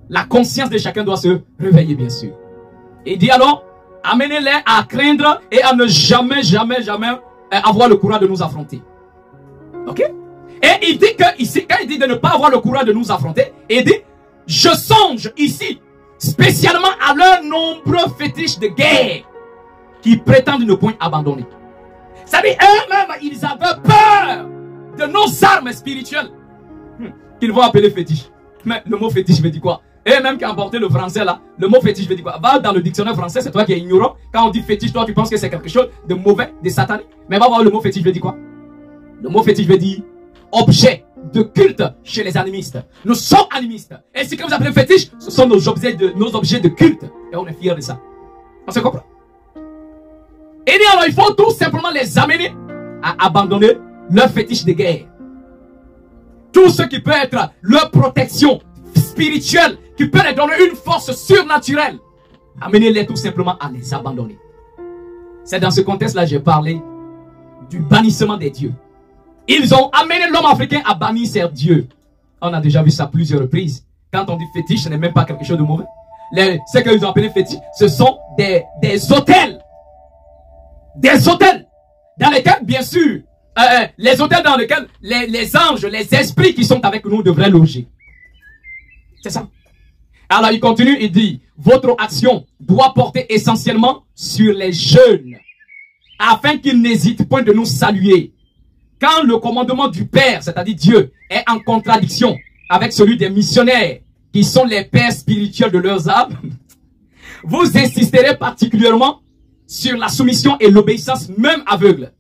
La conscience de chacun doit se réveiller, bien sûr. Et dit alors, amenez-les à craindre et à ne jamais avoir le courage de nous affronter. Ok? Et il dit que ici, quand il dit de ne pas avoir le courage de nous affronter, il dit, je songe ici, spécialement à leurs nombreux fétiches de guerre, qui prétendent ne point abandonner. C'est-à-dire, eux-mêmes, ils avaient peur de nos armes spirituelles, qu'ils vont appeler fétiches. Mais le mot fétiche veut dire quoi? Et même qui a emporté le français là, le mot fétiche veut dire quoi? Va dans le dictionnaire français, c'est toi qui es ignorant. Quand on dit fétiche, toi tu penses que c'est quelque chose de mauvais, de satanique. Mais va voir le mot fétiche veut dire quoi? Le mot fétiche veut dire objet de culte chez les animistes. Nous sommes animistes. Et ce que vous appelez fétiche, ce sont nos objets de culte. Et on est fiers de ça. On se comprend? Et alors il faut tout simplement les amener à abandonner leur fétiche de guerre. Tout ce qui peut être leur protection spirituelle, qui peut leur donner une force surnaturelle, amenez-les tout simplement à les abandonner. C'est dans ce contexte-là que j'ai parlé du bannissement des dieux. Ils ont amené l'homme africain à bannir ses dieux. On a déjà vu ça plusieurs reprises. Quand on dit fétiche, ce n'est même pas quelque chose de mauvais. Ce qu'ils ont appelé fétiche, ce sont des hôtels. Des hôtels dans lesquels, bien sûr, les hôtels dans lesquels les anges, les esprits qui sont avec nous devraient loger. C'est ça. Alors il continue, il dit, votre action doit porter essentiellement sur les jeunes, afin qu'ils n'hésitent point de nous saluer. Quand le commandement du Père, c'est-à-dire Dieu, est en contradiction avec celui des missionnaires, qui sont les pères spirituels de leurs âmes, vous insisterez particulièrement sur la soumission et l'obéissance même aveugle.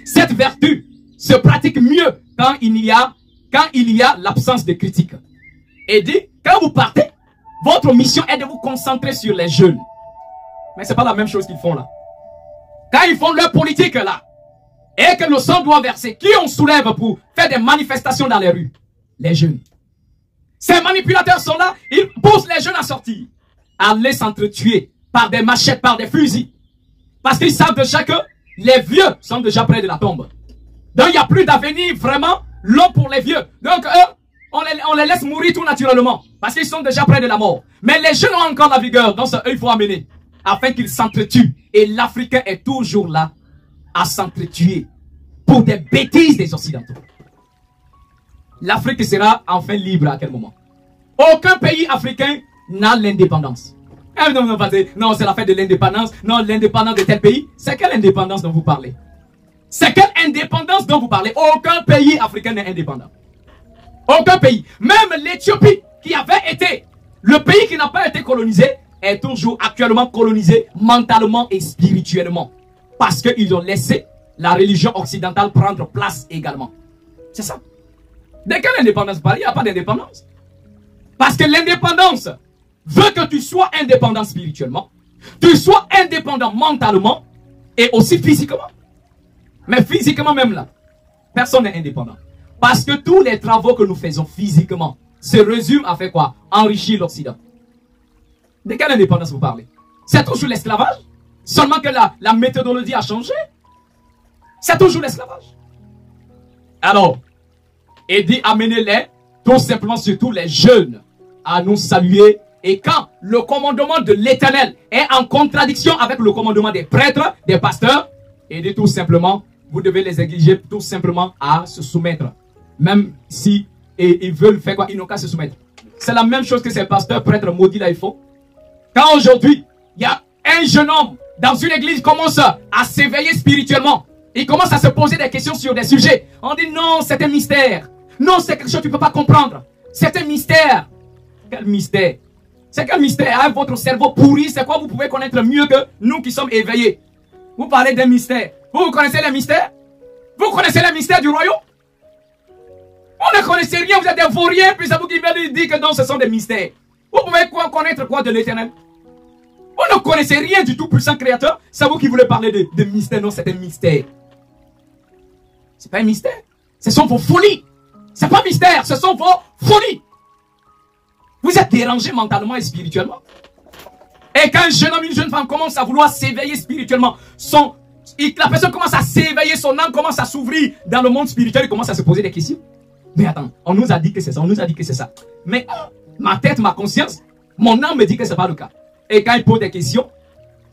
Cette vertu se pratique mieux quand il y a l'absence de critique. Et dit, quand vous partez, votre mission est de vous concentrer sur les jeunes. Mais c'est pas la même chose qu'ils font là. Quand ils font leur politique là, et que le sang doit verser, qui on soulève pour faire des manifestations dans les rues? Les jeunes. Ces manipulateurs sont là, ils poussent les jeunes à sortir, à les s'entretuer par des machettes, par des fusils. Parce qu'ils savent déjà que les vieux sont déjà près de la tombe. Donc il n'y a plus d'avenir vraiment long pour les vieux. Donc eux, on les laisse mourir tout naturellement. Parce qu'ils sont déjà près de la mort. Mais les jeunes ont encore la vigueur. Donc c'est eux il faut amener. Afin qu'ils s'entretuent. Et l'Africain est toujours là à s'entretuer pour des bêtises des Occidentaux. L'Afrique sera enfin libre à quel moment? Aucun pays africain n'a l'indépendance. Non, c'est la fête de l'indépendance. Non, l'indépendance de tel pays. C'est quelle indépendance dont vous parlez? C'est quelle indépendance dont vous parlez? Aucun pays africain n'est indépendant. Aucun pays. Même l'Éthiopie, qui avait été le pays qui n'a pas été colonisé, est toujours actuellement colonisé mentalement et spirituellement. Parce qu'ils ont laissé la religion occidentale prendre place également. C'est ça. De quelle indépendance vous parlez? Il n'y a pas d'indépendance. Parce que l'indépendance veut que tu sois indépendant spirituellement, tu sois indépendant mentalement et aussi physiquement. Mais physiquement même là, personne n'est indépendant. Parce que tous les travaux que nous faisons physiquement se résument à faire quoi? Enrichir l'Occident. De quelle indépendance vous parlez? C'est toujours l'esclavage? Seulement que la méthodologie a changé? C'est toujours l'esclavage. Alors, et dit amenez-les, tout simplement surtout les jeunes, à nous saluer. Et quand le commandement de l'Éternel est en contradiction avec le commandement des prêtres, des pasteurs, et dit tout simplement, vous devez les exiger tout simplement à se soumettre. Même si ils veulent faire quoi, ils n'ont qu'à se soumettre. C'est la même chose que ces pasteurs, prêtres maudits là, ils font. Quand aujourd'hui, il y a un jeune homme dans une église qui commence à s'éveiller spirituellement, il commence à se poser des questions sur des sujets. On dit non, c'est un mystère. Non, c'est quelque chose que tu ne peux pas comprendre. C'est un mystère. Quel mystère? C'est quel mystère? Avec votre cerveau pourri, c'est quoi vous pouvez connaître mieux que nous qui sommes éveillés? Vous parlez d'un mystère. Vous connaissez les mystères? Vous connaissez les mystères du royaume? Vous ne connaissez rien, vous êtes des vauriens, puis ça vous qui dit que non, ce sont des mystères. Vous pouvez connaître quoi de l'Éternel? Vous ne connaissez rien du tout puissant créateur. C'est vous qui voulez parler de mystère. Non, c'est un mystère. C'est pas un mystère. Ce sont vos folies. C'est pas un mystère, ce sont vos folies. Vous êtes dérangés mentalement et spirituellement. Et quand un jeune homme, une jeune femme commence à vouloir s'éveiller spirituellement, la personne commence à s'éveiller, son âme commence à s'ouvrir dans le monde spirituel, il commence à se poser des questions. Mais attends, on nous a dit que c'est ça, on nous a dit que c'est ça. Mais ma tête, ma conscience, mon âme me dit que ce n'est pas le cas. Et quand il pose des questions,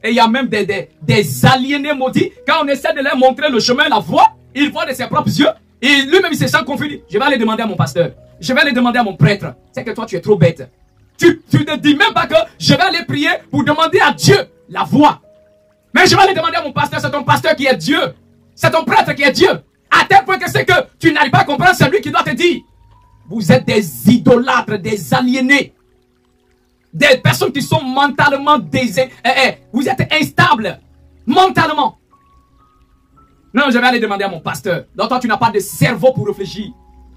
et il y a même des aliénés maudits, quand on essaie de leur montrer le chemin, la voie, ils voient de ses propres yeux, et lui-même il se sent confus. Je vais aller demander à mon pasteur, je vais aller demander à mon prêtre. C'est que toi tu es trop bête. Tu ne dis même pas que je vais aller prier pour demander à Dieu la voie. Mais je vais aller demander à mon pasteur, c'est ton pasteur qui est Dieu. C'est ton prêtre qui est Dieu. À tel point que c'est que tu n'arrives pas à comprendre, c'est lui qui doit te dire. Vous êtes des idolâtres, des aliénés. Des personnes qui sont mentalement vous êtes instables. Mentalement. Non, je vais aller demander à mon pasteur. Donc toi, tu n'as pas de cerveau pour réfléchir.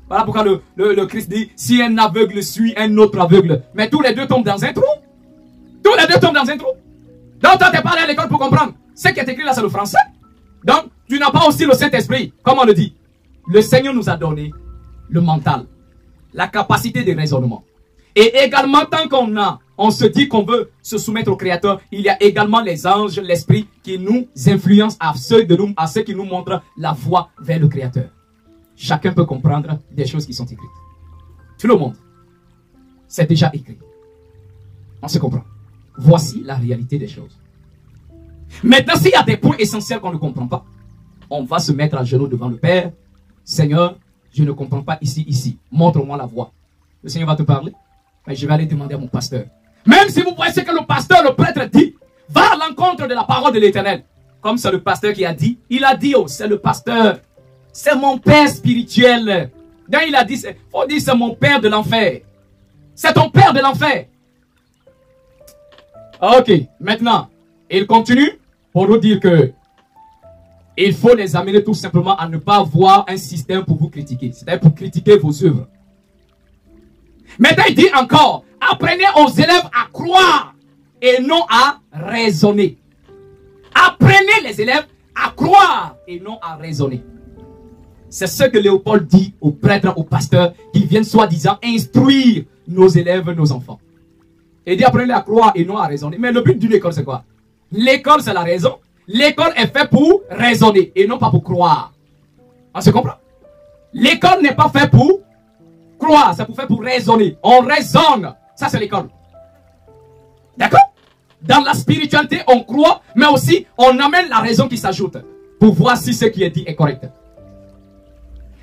Voilà pourquoi le Christ dit, si un aveugle suit un autre aveugle, mais tous les deux tombent dans un trou. Tous les deux tombent dans un trou. Donc toi, tu n'es pas allé à l'école pour comprendre. Ce qui est écrit là, c'est le français. Donc, tu n'as pas aussi le Saint-Esprit. Comme on le dit. Le Seigneur nous a donné le mental. La capacité de raisonnement. Et également, tant on se dit qu'on veut se soumettre au Créateur, il y a également les anges, l'Esprit qui nous influencent à ceux qui nous montrent la voie vers le Créateur. Chacun peut comprendre des choses qui sont écrites. Tout le monde. C'est déjà écrit. On se comprend. Voici la réalité des choses. Maintenant, s'il y a des points essentiels qu'on ne comprend pas, on va se mettre à genoux devant le Père. Seigneur, je ne comprends pas ici. Montre-moi la voie. Le Seigneur va te parler. Mais je vais aller demander à mon pasteur. Même si vous voyez ce que le pasteur, le prêtre dit, va à l'encontre de la parole de l'Éternel. Comme c'est le pasteur qui a dit, il a dit, oh, c'est le pasteur. C'est mon père spirituel. Donc il a dit, faut dire c'est mon père de l'enfer. C'est ton père de l'enfer. Ok, maintenant, il continue pour nous dire que il faut les amener tout simplement à ne pas voir un système pour vous critiquer. C'est-à-dire pour critiquer vos œuvres. Maintenant, il dit encore, apprenez aux élèves à croire et non à raisonner. Apprenez les élèves à croire et non à raisonner. C'est ce que Léopold dit aux prêtres, aux pasteurs qui viennent soi-disant instruire nos élèves, nos enfants. Il dit apprenez à croire et non à raisonner. Mais le but d'une école, c'est quoi? L'école, c'est la raison. L'école est faite pour raisonner et non pas pour croire. On se comprend? L'école n'est pas faite pour croire, c'est pour raisonner. On raisonne. Ça, c'est l'école. D'accord? Dans la spiritualité, on croit, mais aussi on amène la raison qui s'ajoute pour voir si ce qui est dit est correct.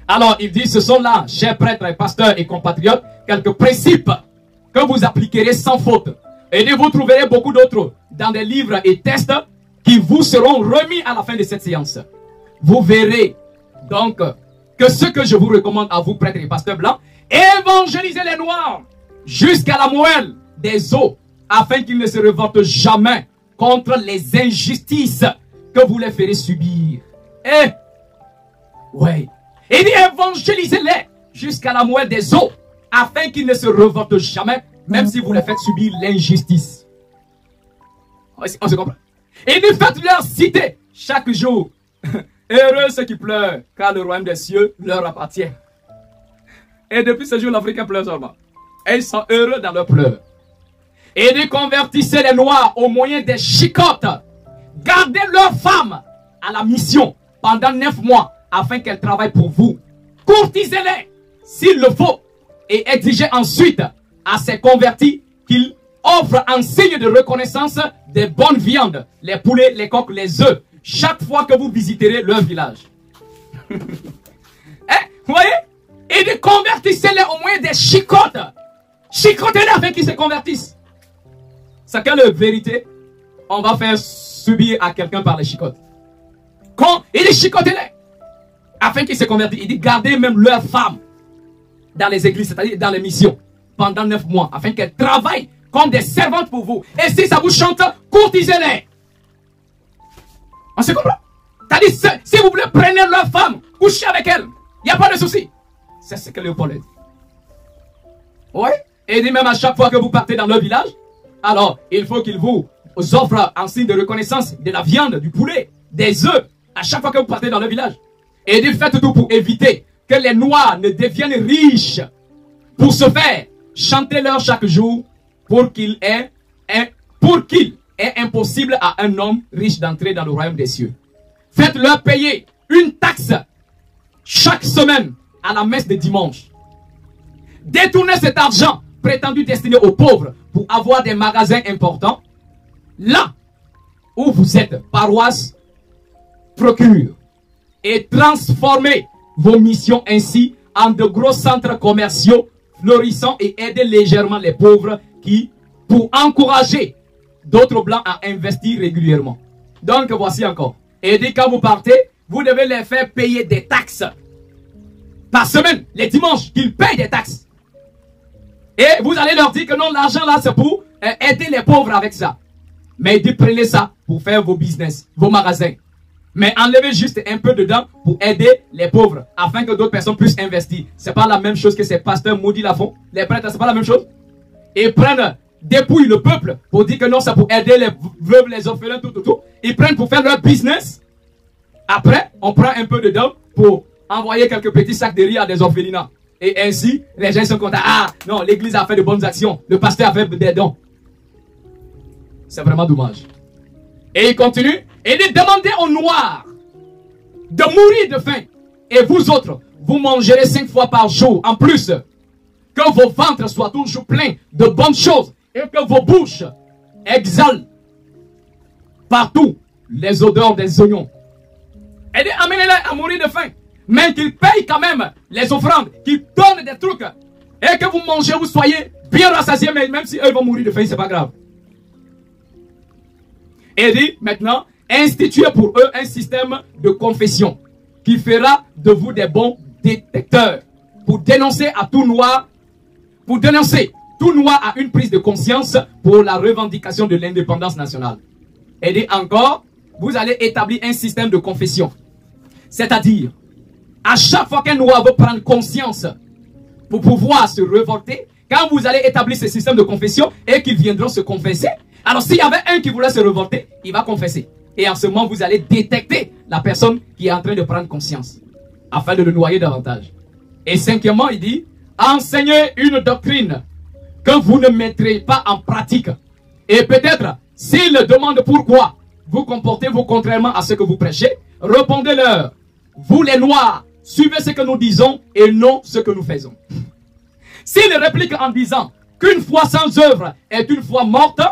Alors, il dit, ce sont là, chers prêtres et pasteurs et compatriotes, quelques principes que vous appliquerez sans faute. Et vous trouverez beaucoup d'autres dans des livres et tests qui vous seront remis à la fin de cette séance. Vous verrez donc que ce que je vous recommande à vous, prêtres et pasteurs blancs, évangélisez les noirs jusqu'à la moelle des os, afin qu'ils ne se révoltent jamais contre les injustices que vous les ferez subir. Et, ouais, il dit évangélisez-les jusqu'à la moelle des os, afin qu'ils ne se révoltent jamais, même si vous les faites subir l'injustice. On se comprend? Il dit faites-leur citer chaque jour. Heureux ceux qui pleurent, car le royaume des cieux leur appartient. Et depuis ce jour, l'Africain pleure seulement. Et ils sont heureux dans leurs pleurs. Et de convertissez les noirs au moyen des chicottes. Gardez leurs femmes à la mission pendant 9 mois afin qu'elles travaillent pour vous. Courtisez-les s'il le faut et exigez ensuite à ces convertis qu'ils offrent en signe de reconnaissance des bonnes viandes, les poulets, les coqs, les œufs, chaque fois que vous visiterez leur village. Vous voyez? Et de convertissez-les au moyen des chicottes. Chicotez-les afin qu'ils se convertissent. C'est quelle vérité on va faire subir à quelqu'un par les chicottes? Il dit chicotez-les afin qu'ils se convertissent. Il dit gardez même leurs femmes dans les églises, c'est-à-dire dans les missions, pendant 9 mois, afin qu'elles travaillent comme des servantes pour vous. Et si ça vous chante, courtisez-les. On se comprend? C'est-à-dire, si vous voulez, prenez leurs femmes, couchez avec elles. Il n'y a pas de souci. C'est ce que Léopold dit. Oui. Et il dit même à chaque fois que vous partez dans leur village, alors il faut qu'ils vous offrent en signe de reconnaissance de la viande, du poulet, des œufs, à chaque fois que vous partez dans leur village. Et il dit faites tout pour éviter que les noirs ne deviennent riches. Pour ce faire, chantez-leur chaque jour pour qu'il est impossible à un homme riche d'entrer dans le royaume des cieux. Faites-leur payer une taxe chaque semaine à la messe de dimanche. Détournez cet argent prétendu destiné aux pauvres pour avoir des magasins importants. Là où vous êtes, paroisse, procure. Et transformez vos missions ainsi en de gros centres commerciaux florissants et aidez légèrement les pauvres pour encourager d'autres blancs à investir régulièrement. Donc voici encore. Et dès quand vous partez, vous devez les faire payer des taxes. Par semaine, les dimanches, qu'ils payent des taxes. Et vous allez leur dire que non, l'argent là c'est pour aider les pauvres avec ça. Mais il dit prenez ça pour faire vos business, vos magasins. Mais enlevez juste un peu dedans pour aider les pauvres afin que d'autres personnes puissent investir. C'est pas la même chose que ces pasteurs maudits la font. Les prêtres, c'est pas la même chose. Ils prennent, dépouillent le peuple pour dire que non, c'est pour aider les veuves, les orphelins, tout. Ils prennent pour faire leur business. Après, on prend un peu dedans pour envoyer quelques petits sacs de riz à des orphelinats. Et ainsi, les gens sont contents. Ah, non, l'église a fait de bonnes actions. Le pasteur a fait des dons. C'est vraiment dommage. Et il continue. Et il dit, demandez aux noirs de mourir de faim. Et vous autres, vous mangerez 5 fois par jour. En plus, que vos ventres soient toujours pleins de bonnes choses. Et que vos bouches exhalent partout les odeurs des oignons. Et dit, amenez-les à mourir de faim. Mais qu'ils payent quand même les offrandes, qu'ils donnent des trucs. Et que vous mangez, vous soyez bien rassasiés, même si eux vont mourir de faim, c'est pas grave. Et dit, maintenant, instituez pour eux un système de confession qui fera de vous des bons détecteurs pour dénoncer à tout noir, pour dénoncer tout noir a une prise de conscience pour la revendication de l'indépendance nationale. Et dit encore, vous allez établir un système de confession. C'est-à-dire, à chaque fois qu'un noir veut prendre conscience pour pouvoir se révolter, quand vous allez établir ce système de confession et qu'ils viendront se confesser, alors s'il y avait un qui voulait se révolter, il va confesser. Et en ce moment, vous allez détecter la personne qui est en train de prendre conscience, afin de le noyer davantage. Et cinquièmement, il dit, enseignez une doctrine que vous ne mettrez pas en pratique. Et peut-être, s'ils demandent pourquoi vous comportez-vous contrairement à ce que vous prêchez, répondez-leur, vous les Noirs, suivez ce que nous disons et non ce que nous faisons. S'ils répliquent en disant qu'une foi sans œuvre est une foi morte,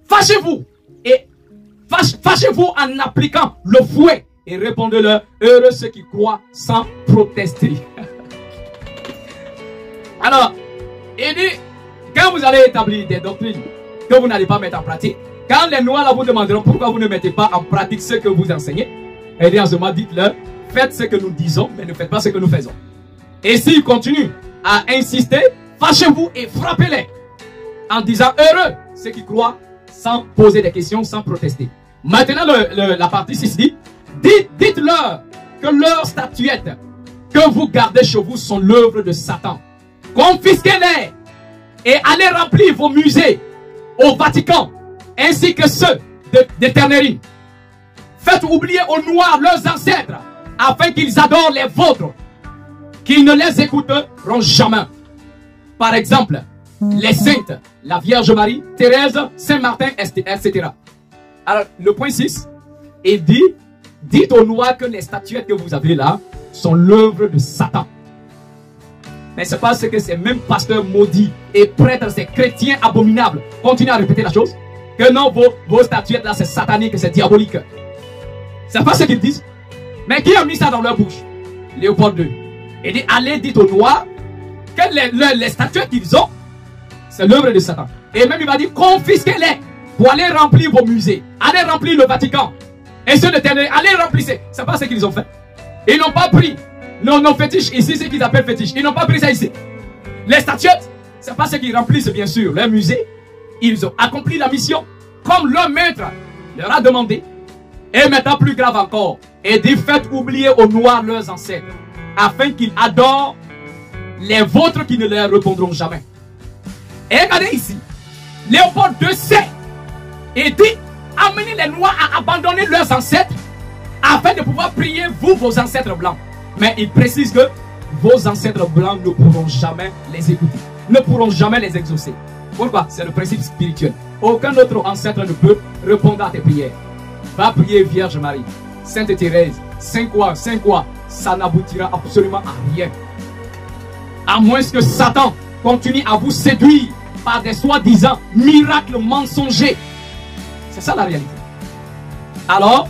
fâchez-vous et fâchez-vous en appliquant le fouet et répondez-leur, heureux ceux qui croient sans protester. Alors, il dit, quand vous allez établir des doctrines que vous n'allez pas mettre en pratique, quand les Noirs là vous demanderont pourquoi vous ne mettez pas en pratique ce que vous enseignez, et bien en ce moment, dites-leur, faites ce que nous disons, mais ne faites pas ce que nous faisons. Et s'ils continuent à insister, fâchez-vous et frappez-les en disant heureux ceux qui croient sans poser des questions, sans protester. Maintenant, la partie 6 dit, dites-leur que leurs statuettes que vous gardez chez vous sont l'œuvre de Satan. Confisquez-les et allez remplir vos musées au Vatican ainsi que ceux de Ternerie. Faites oublier aux Noirs leurs ancêtres afin qu'ils adorent les vôtres, qu'ils ne les écouteront jamais. Par exemple, les saintes, la Vierge Marie, Thérèse, Saint-Martin, etc. Alors, le point 6, il dit, dites aux Noirs que les statuettes que vous avez là sont l'œuvre de Satan. Mais c'est parce que ces mêmes pasteurs maudits et prêtres, ces chrétiens abominables, continuent à répéter la chose, que non, vos statuettes là, c'est satanique, c'est diabolique. C'est pas ce qu'ils disent. Mais qui a mis ça dans leur bouche? Léopold II. Il dit, allez, dites aux Noirs que les statuettes qu'ils ont, c'est l'œuvre de Satan. Et même il va dire, confisquez-les pour aller remplir vos musées. Allez remplir le Vatican. Et ceux de Terre, allez remplir. C'est pas ce qu'ils ont fait. Ils n'ont pas pris nos fétiches ici, ce qu'ils appellent fétiches. Ils n'ont pas pris ça ici. Les statuettes, c'est pas ce qu'ils remplissent bien sûr. Leur musée, ils ont accompli la mission comme leur maître leur a demandé. Et maintenant plus grave encore, et dit faites oublier aux Noirs leurs ancêtres, afin qu'ils adorent les vôtres qui ne leur répondront jamais. Et regardez ici, Léopold II sait et dit amenez les Noirs à abandonner leurs ancêtres afin de pouvoir prier vous, vos ancêtres blancs. Mais il précise que vos ancêtres blancs ne pourront jamais les écouter, ne pourront jamais les exaucer. Pourquoi? C'est le principe spirituel. Aucun autre ancêtre ne peut répondre à tes prières. Va prier Vierge Marie, Sainte Thérèse, Saint quoi, ça n'aboutira absolument à rien. À moins que Satan continue à vous séduire par des soi-disant miracles mensongers. C'est ça la réalité. Alors,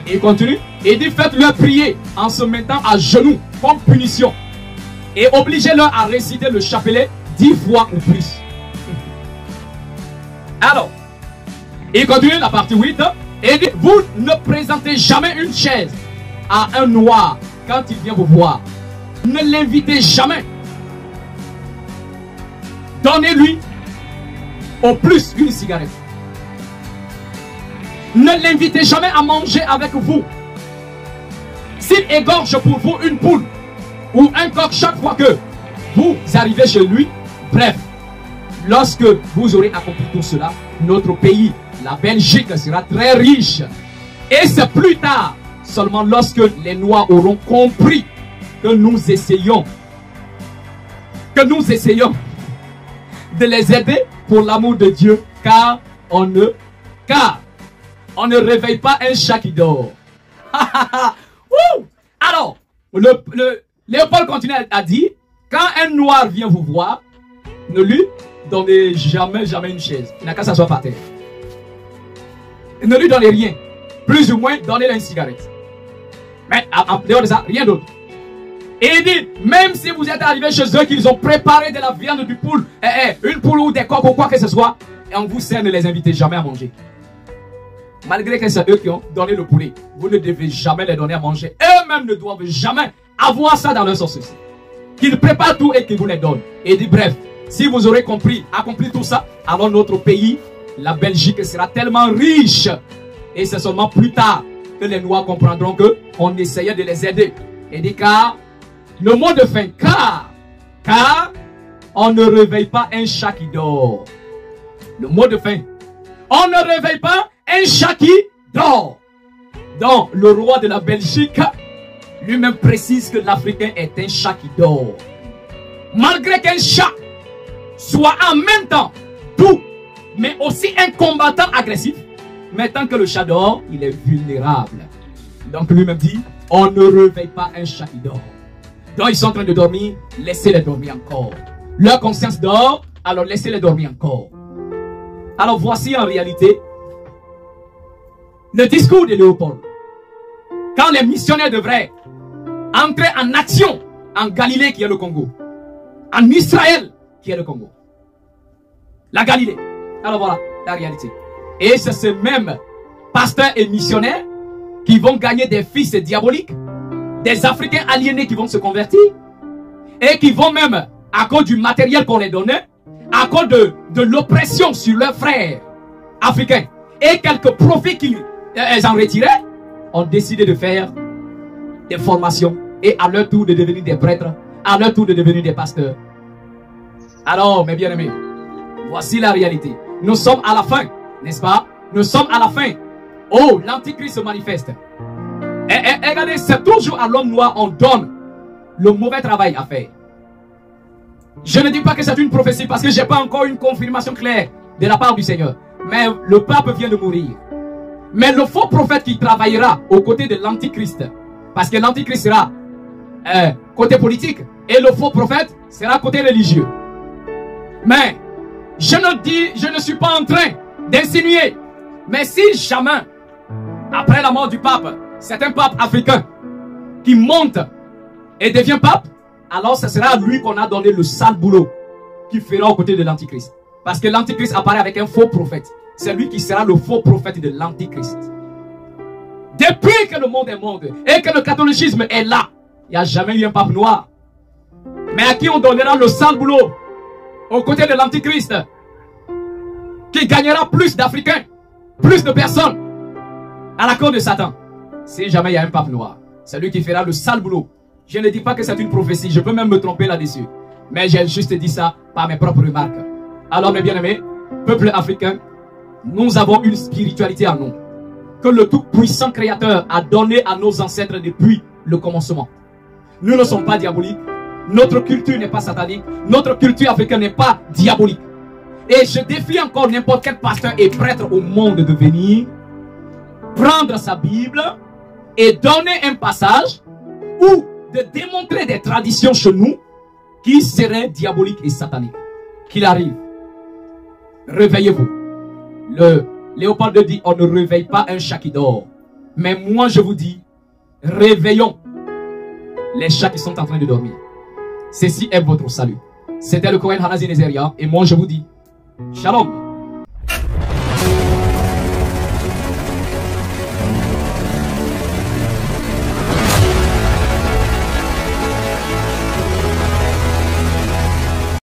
il continue et dit faites-leur prier en se mettant à genoux comme punition. Et obligez-leur à réciter le chapelet 10 fois ou plus. Alors, il continue la partie 8. Et dit, vous ne présentez jamais une chaise à un noir quand il vient vous voir. Ne l'invitez jamais. Donnez-lui au plus une cigarette. Ne l'invitez jamais à manger avec vous. S'il égorge pour vous une poule ou un coq chaque fois que vous arrivez chez lui, bref, lorsque vous aurez accompli tout cela, notre pays, la Belgique, sera très riche. Et c'est plus tard, seulement lorsque les Noirs auront compris que nous essayons de les aider pour l'amour de Dieu, car on ne réveille pas un chat qui dort. Alors, Léopold continue à dire, quand un Noir vient vous voir, ne lui donnez jamais une chaise. Il n'a qu'à s'asseoir par terre. Ne lui donnez rien. Plus ou moins, donnez-lui une cigarette. Mais en dehors de ça, rien d'autre. Et il dit, même si vous êtes arrivé chez eux, qu'ils ont préparé de la viande du poule, une poule ou des coqs ou quoi que ce soit, et on vous sert, ne les invitez jamais à manger. Malgré que c'est eux qui ont donné le poulet, vous ne devez jamais les donner à manger. Eux-mêmes ne doivent jamais avoir ça dans leur sauce. Qu'ils préparent tout et qu'ils vous les donnent. Et il dit, bref, Si vous aurez compris, accompli tout ça, alors notre pays, la Belgique, sera tellement riche. Et c'est seulement plus tard que les Noirs comprendront qu'on essayait de les aider. Et dit car, le mot de fin, car, on ne réveille pas un chat qui dort. Le mot de fin, on ne réveille pas un chat qui dort. Donc, le roi de la Belgique lui-même précise que l'Africain est un chat qui dort. Malgré qu'un chat soit en même temps doux, mais aussi un combattant agressif, mais tant que le chat dort, il est vulnérable. Donc lui-même dit, on ne réveille pas un chat qui dort. Donc ils sont en train de dormir, laissez-les dormir encore. Leur conscience dort, alors laissez-les dormir encore. Alors voici en réalité le discours de Léopold. Quand les missionnaires devraient entrer en action en Galilée qui est le Congo, en Israël qui est le Congo, la Galilée. Alors voilà la réalité. Et c'est ces mêmes pasteurs et missionnaires qui vont gagner des fils diaboliques, des Africains aliénés qui vont se convertir, et qui vont même, à cause du matériel qu'on les donnait, à cause de l'oppression sur leurs frères africains, et quelques profits qu'ils en retiraient, ont décidé de faire des formations, et à leur tour de devenir des prêtres, à leur tour de devenir des pasteurs. Alors, mes bien-aimés, voici la réalité. Nous sommes à la fin, n'est-ce pas? Nous sommes à la fin. Oh, l'Antichrist se manifeste. Et regardez, c'est toujours à l'homme noir on donne le mauvais travail à faire. Je ne dis pas que c'est une prophétie parce que je n'ai pas encore une confirmation claire de la part du Seigneur. Mais le pape vient de mourir. Mais le faux prophète qui travaillera aux côtés de l'Antichrist, parce que l'Antichrist sera côté politique et le faux prophète sera côté religieux. Mais je ne suis pas en train d'insinuer. Mais si jamais, après la mort du pape, c'est un pape africain qui monte et devient pape, alors ce sera à lui qu'on a donné le sale boulot qui fera aux côtés de l'Antichrist. Parce que l'Antichrist apparaît avec un faux prophète. C'est lui qui sera le faux prophète de l'Antichrist. Depuis que le monde est monde et que le catholicisme est là, il n'y a jamais eu un pape noir. Mais à qui on donnera le sale boulot aux côtés de l'Antichrist, qui gagnera plus d'Africains, plus de personnes à la cour de Satan. Si jamais il y a un pape noir, c'est lui qui fera le sale boulot. Je ne dis pas que c'est une prophétie, je peux même me tromper là-dessus. Mais j'ai juste dit ça par mes propres remarques. Alors mes bien-aimés, peuple africain, nous avons une spiritualité en nous que le tout-puissant créateur a donné à nos ancêtres depuis le commencement. Nous ne sommes pas diaboliques, notre culture n'est pas satanique, notre culture africaine n'est pas diabolique. Et je défie encore n'importe quel pasteur et prêtre au monde de venir prendre sa Bible et donner un passage ou de démontrer des traditions chez nous qui seraient diaboliques et sataniques. Qu'il arrive. Réveillez-vous. Le Léopold dit, on ne réveille pas un chat qui dort. Mais moi je vous dis, réveillons les chats qui sont en train de dormir. Ceci est votre salut. C'était le Cohen Hanazi Nezeria et moi je vous dis, Shalom.